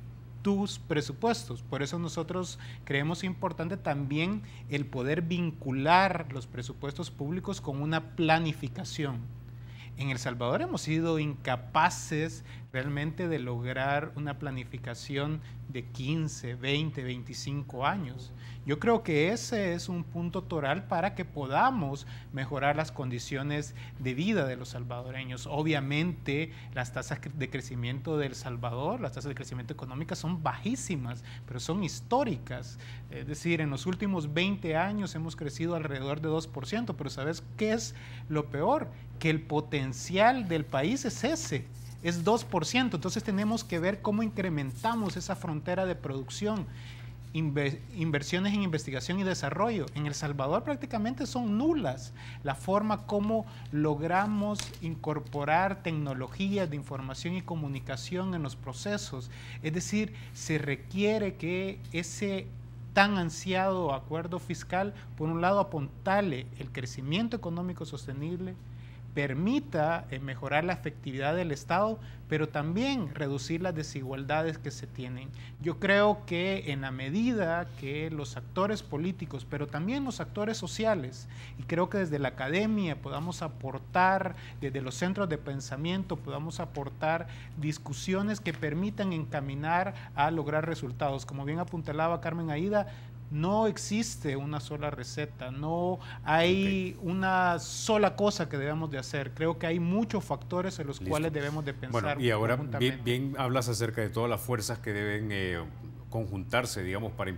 tus presupuestos. Por eso nosotros creemos importante también el poder vincular los presupuestos públicos con una planificación. En El Salvador hemos sido incapaces realmente de lograr una planificación de 15, 20, 25 años. Yo creo que ese es un punto toral para que podamos mejorar las condiciones de vida de los salvadoreños. Obviamente, las tasas de crecimiento de El Salvador, las tasas de crecimiento económicas son bajísimas, pero son históricas. Es decir, en los últimos 20 años hemos crecido alrededor de 2%, pero ¿sabes qué es lo peor? Que el potencial del país es ese. Es 2%, entonces tenemos que ver cómo incrementamos esa frontera de producción. Inversiones en investigación y desarrollo. En El Salvador prácticamente son nulas. La forma como logramos incorporar tecnologías de información y comunicación en los procesos. Es decir, se requiere que ese tan ansiado acuerdo fiscal, por un lado, apuntale el crecimiento económico sostenible, permita mejorar la efectividad del Estado, pero también reducir las desigualdades que se tienen. Yo creo que en la medida que los actores políticos, pero también los actores sociales, y creo que desde la academia podamos aportar, desde los centros de pensamiento podamos aportar discusiones que permitan encaminar a lograr resultados. Como bien apuntalaba Carmen Aída, no existe una sola receta, no hay una sola cosa que debemos de hacer. Creo que hay muchos factores en los cuales debemos de pensar. Bueno, y ahora bien hablas acerca de todas las fuerzas que deben conjuntarse, digamos, para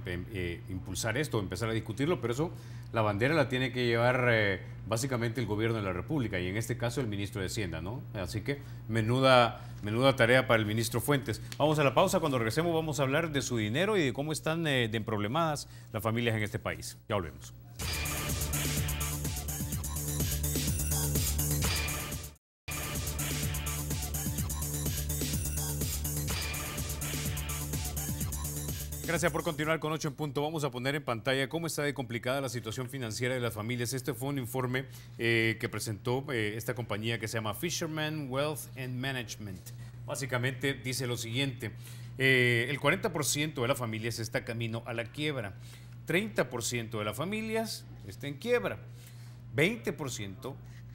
impulsar esto, empezar a discutirlo, pero eso, la bandera la tiene que llevar básicamente el gobierno de la República, y en este caso el ministro de Hacienda, ¿no? Así que menuda tarea para el ministro Fuentes. Vamos a la pausa, cuando regresemos vamos a hablar de su dinero y de cómo están de emproblemadas las familias en este país. Ya volvemos. Gracias por continuar con 8 en punto. Vamos a poner en pantalla cómo está de complicada la situación financiera de las familias. Este fue un informe que presentó esta compañía que se llama Fisherman Wealth and Management. Básicamente dice lo siguiente: el 40% de las familias está camino a la quiebra, 30% de las familias está en quiebra, 20%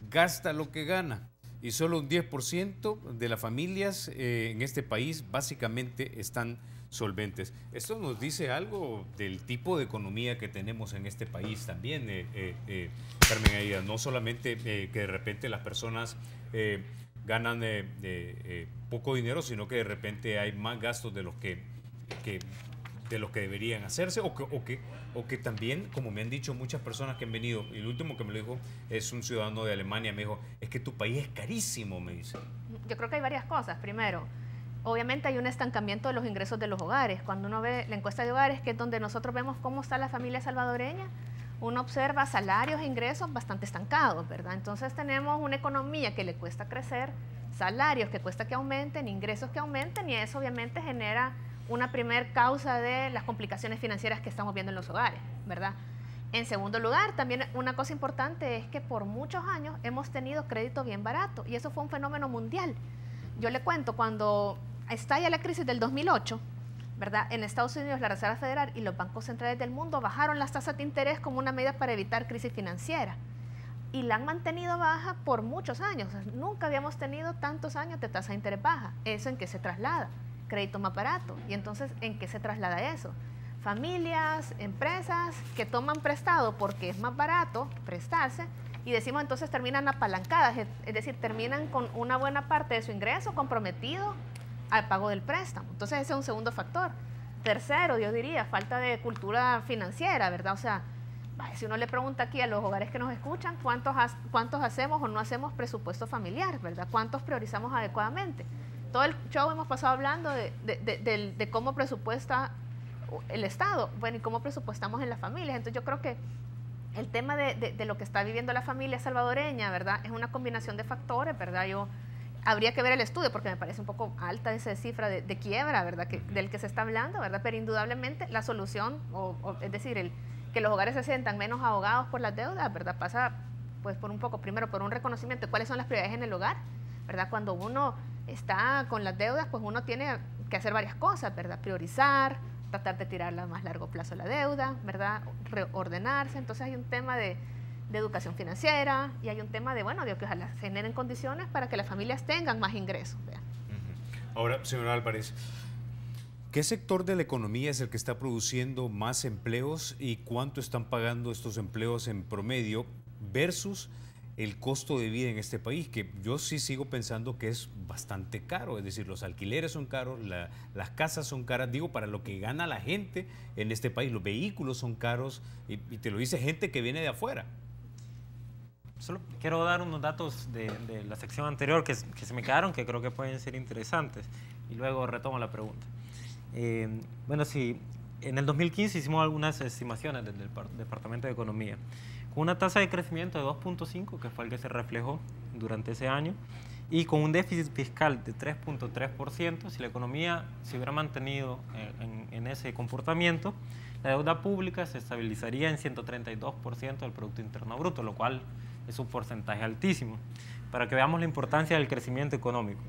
gasta lo que gana, y solo un 10% de las familias en este país básicamente están solventes. Esto nos dice algo del tipo de economía que tenemos en este país también, Carmen Aída. No solamente que de repente las personas ganan poco dinero, sino que de repente hay más gastos de los que deberían hacerse, o que también, como me han dicho muchas personas que han venido, y el último que me lo dijo es un ciudadano de Alemania, me dijo, es que tu país es carísimo, me dice. Yo creo que hay varias cosas. Primero, obviamente hay un estancamiento de los ingresos de los hogares. Cuando uno ve la encuesta de hogares, que es donde nosotros vemos cómo está la familia salvadoreña, uno observa salarios e ingresos bastante estancados, ¿verdad? Entonces tenemos una economía que le cuesta crecer, salarios que cuesta que aumenten, ingresos que aumenten, y eso obviamente genera una primer causa de las complicaciones financieras que estamos viendo en los hogares, ¿verdad? En segundo lugar, también una cosa importante es que por muchos años hemos tenido crédito bien barato, y eso fue un fenómeno mundial. Yo le cuento, cuando estalla la crisis del 2008, ¿verdad? En Estados Unidos la Reserva Federal y los bancos centrales del mundo bajaron las tasas de interés como una medida para evitar crisis financiera, y la han mantenido baja por muchos años. Nunca habíamos tenido tantos años de tasa de interés baja. ¿Eso en qué se traslada? Crédito más barato. Y entonces, ¿en qué se traslada eso? Familias, empresas que toman prestado porque es más barato prestarse, y decimos entonces terminan apalancadas, es decir, terminan con una buena parte de su ingreso comprometido al pago del préstamo. Entonces ese es un segundo factor. Tercero, yo diría, falta de cultura financiera, ¿verdad? O sea, si uno le pregunta aquí a los hogares que nos escuchan, ¿cuántos hacemos o no hacemos presupuesto familiar, ¿verdad? ¿Cuántos priorizamos adecuadamente? Todo el show hemos pasado hablando de cómo presupuesta el Estado, bueno, y cómo presupuestamos en las familias. Entonces yo creo que el tema de lo que está viviendo la familia salvadoreña, ¿verdad? Es una combinación de factores, ¿verdad? Habría que ver el estudio porque me parece un poco alta esa cifra de quiebra, ¿verdad? Del que se está hablando, ¿verdad? Pero indudablemente la solución, es decir, que los hogares se sientan menos ahogados por las deudas, ¿verdad? Pasa pues por un poco, primero por un reconocimiento de cuáles son las prioridades en el hogar, ¿verdad? Cuando uno está con las deudas, pues uno tiene que hacer varias cosas, ¿verdad? Priorizar, tratar de tirarla a más largo plazo la deuda, ¿verdad? Reordenarse. Entonces hay un tema de educación financiera, y hay un tema de que ojalá se generen condiciones para que las familias tengan más ingresos, ¿verdad? Ahora, señor Álvarez, ¿qué sector de la economía es el que está produciendo más empleos y cuánto están pagando estos empleos en promedio versus el costo de vida en este país? Que yo sí sigo pensando que es bastante caro, es decir, los alquileres son caros, las casas son caras, digo, para lo que gana la gente en este país, los vehículos son caros y te lo dice gente que viene de afuera. Solo quiero dar unos datos de la sección anterior que se me quedaron, que creo que pueden ser interesantes, y luego retomo la pregunta. Bueno, sí, en el 2015 hicimos algunas estimaciones desde el Departamento de Economía, con una tasa de crecimiento de 2.5, que fue el que se reflejó durante ese año, y con un déficit fiscal de 3.3%. Si la economía se hubiera mantenido en ese comportamiento, la deuda pública se estabilizaría en 132% del Producto Interno Bruto, lo cual es un porcentaje altísimo. Para que veamos la importancia del crecimiento económico.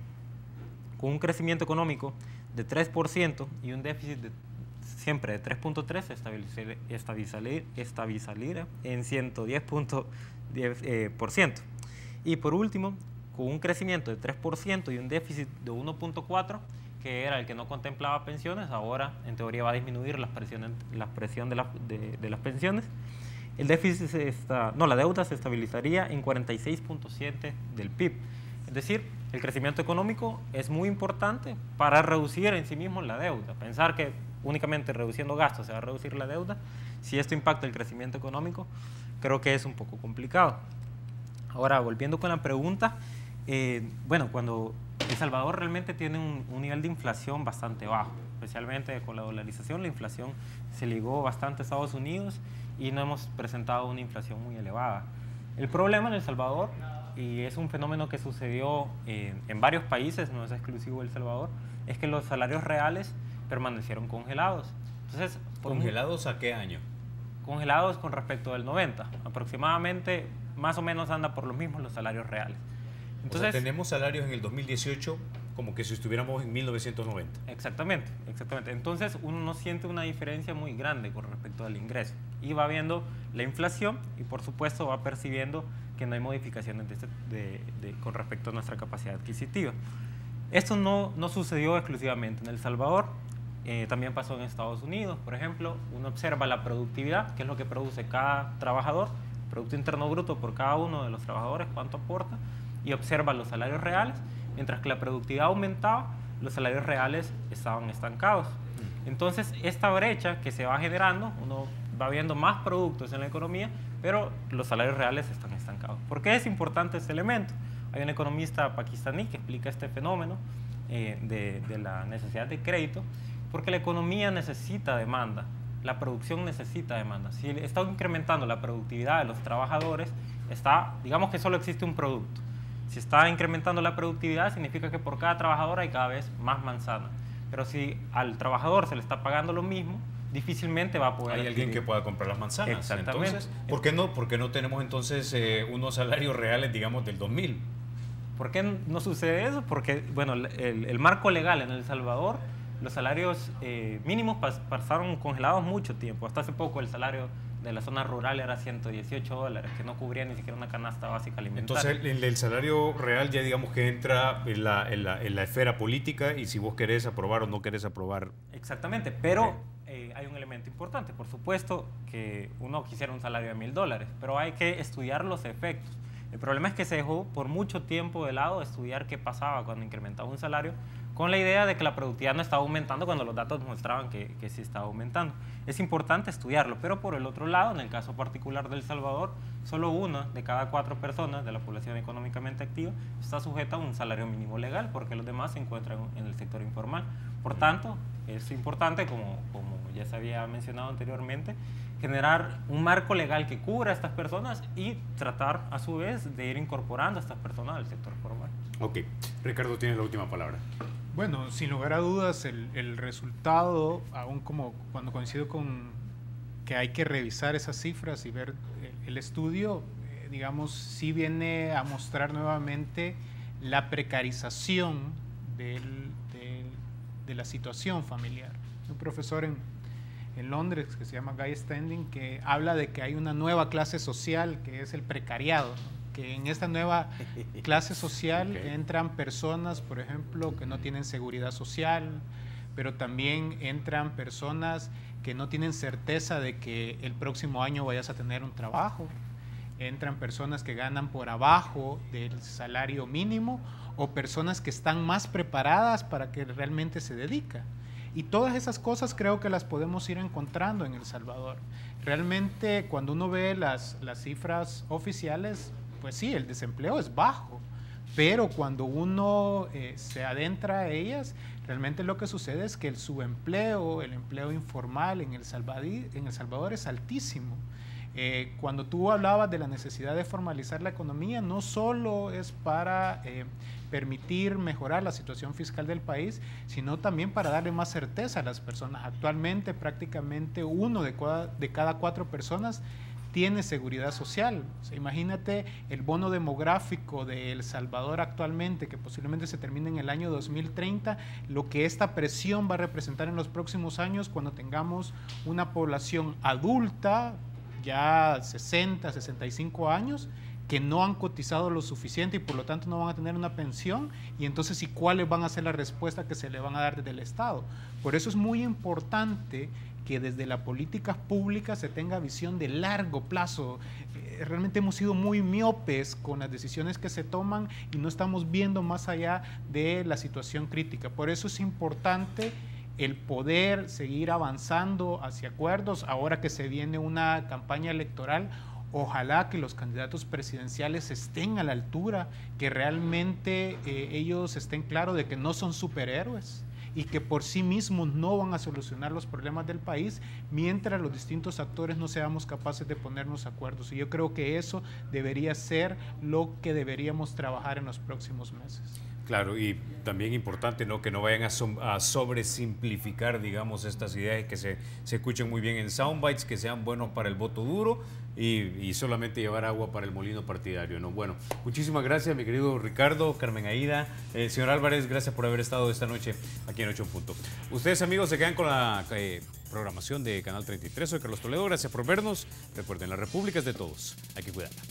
Con un crecimiento económico de 3% y un déficit siempre de 3.3, se estabilizaría en 110%. Y por último, con un crecimiento de 3% y un déficit de 1.4, que era el que no contemplaba pensiones, ahora en teoría va a disminuir la presión de las pensiones. El déficit la deuda se estabilizaría en 46.7 del PIB. Es decir, el crecimiento económico es muy importante para reducir en sí mismo la deuda. Pensar que únicamente reduciendo gastos se va a reducir la deuda, si esto impacta el crecimiento económico, creo que es un poco complicado. Ahora, volviendo con la pregunta, bueno, cuando El Salvador realmente tiene un nivel de inflación bastante bajo, especialmente con la dolarización, la inflación se ligó bastante a Estados Unidos y no hemos presentado una inflación muy elevada. El problema en El Salvador, y es un fenómeno que sucedió en varios países, no es exclusivo de El Salvador, es que los salarios reales permanecieron congelados. Entonces, ¿congelados a qué año? Congelados con respecto del 90. Aproximadamente, más o menos anda por los mismos los salarios reales. Entonces, o sea, tenemos salarios en el 2018 como que si estuviéramos en 1990. Exactamente, exactamente. Entonces uno no siente una diferencia muy grande con respecto al ingreso. Y va viendo la inflación y por supuesto va percibiendo que no hay modificaciones con respecto a nuestra capacidad adquisitiva. Esto no sucedió exclusivamente en El Salvador, también pasó en Estados Unidos. Por ejemplo, uno observa la productividad, que es lo que produce cada trabajador, Producto Interno Bruto por cada uno de los trabajadores, cuánto aporta, y observa los salarios reales. Mientras que la productividad aumentaba, los salarios reales estaban estancados. Entonces, esta brecha que se va generando, uno va viendo más productos en la economía, pero los salarios reales están estancados. ¿Por qué es importante este elemento? Hay un economista pakistaní que explica este fenómeno de la necesidad de crédito, porque la economía necesita demanda, la producción necesita demanda. Si está incrementando la productividad de los trabajadores, digamos que solo existe un producto. Si está incrementando la productividad, significa que por cada trabajador hay cada vez más manzanas. Pero si al trabajador se le está pagando lo mismo, difícilmente va a poder hay alguien que pueda comprar las manzanas. Exactamente. Entonces, ¿por qué no tenemos entonces unos salarios reales, digamos, del 2000? ¿Por qué no sucede eso? Porque, bueno, el marco legal en El Salvador, los salarios mínimos pasaron congelados mucho tiempo. Hasta hace poco el salario de la zona rural era $118, que no cubría ni siquiera una canasta básica alimentaria. Entonces, el salario real ya digamos que entra en la esfera política y si vos querés aprobar o no querés aprobar. Exactamente, pero hay un elemento importante. Por supuesto que uno quisiera un salario de $1000, pero hay que estudiar los efectos. El problema es que se dejó por mucho tiempo de lado estudiar qué pasaba cuando incrementaba un salario, con la idea de que la productividad no estaba aumentando cuando los datos mostraban que sí estaba aumentando. Es importante estudiarlo, pero por el otro lado, en el caso particular de El Salvador, solo 1 de cada 4 personas de la población económicamente activa está sujeta a un salario mínimo legal, porque los demás se encuentran en el sector informal. Por tanto, es importante, como ya se había mencionado anteriormente, generar un marco legal que cubra a estas personas y tratar a su vez de ir incorporando a estas personas al sector formal. Ok, Ricardo tiene la última palabra. Bueno, sin lugar a dudas, el resultado, aún como cuando coincido con que hay que revisar esas cifras y ver el estudio, digamos, sí viene a mostrar nuevamente la precarización de la situación familiar. Un profesor en Londres que se llama Guy Standing, que habla de que hay una nueva clase social que es el precariado, ¿no? que en esta nueva clase social entran personas, por ejemplo, que no tienen seguridad social, pero también entran personas que no tienen certeza de que el próximo año vayas a tener un trabajo. Entran personas que ganan por abajo del salario mínimo o personas que están más preparadas para que realmente se dedican. Y todas esas cosas creo que las podemos ir encontrando en El Salvador. Realmente cuando uno ve las cifras oficiales, pues sí, el desempleo es bajo, pero cuando uno se adentra a ellas, realmente lo que sucede es que el subempleo, el empleo informal en El Salvador es altísimo. Cuando tú hablabas de la necesidad de formalizar la economía, no solo es para permitir mejorar la situación fiscal del país, sino también para darle más certeza a las personas. Actualmente prácticamente 1 de cada 4 personas tiene seguridad social. O sea, imagínate el bono demográfico de El Salvador actualmente, que posiblemente se termine en el año 2030, lo que esta presión va a representar en los próximos años cuando tengamos una población adulta, ya 60, 65 años, que no han cotizado lo suficiente y por lo tanto no van a tener una pensión, y entonces ¿y cuáles van a ser la respuesta que se le van a dar desde el Estado? Por eso es muy importante que desde la política pública se tenga visión de largo plazo. Realmente hemos sido muy miopes con las decisiones que se toman y no estamos viendo más allá de la situación crítica. Por eso es importante el poder seguir avanzando hacia acuerdos. Ahora que se viene una campaña electoral, ojalá que los candidatos presidenciales estén a la altura, que realmente ellos estén claros de que no son superhéroes y que por sí mismos no van a solucionar los problemas del país mientras los distintos actores no seamos capaces de ponernos acuerdos. Y yo creo que eso debería ser lo que deberíamos trabajar en los próximos meses. Claro, y también importante, ¿no?, que no vayan a sobresimplificar, digamos, estas ideas, que se escuchen muy bien en soundbites, que sean buenos para el voto duro y solamente llevar agua para el molino partidario, ¿no? Bueno, muchísimas gracias, mi querido Ricardo, Carmen Aída, señor Álvarez, gracias por haber estado esta noche aquí en 8 en Punto. Ustedes, amigos, se quedan con la programación de Canal 33. Soy Carlos Toledo, gracias por vernos. Recuerden, la República es de todos, hay que cuidarla.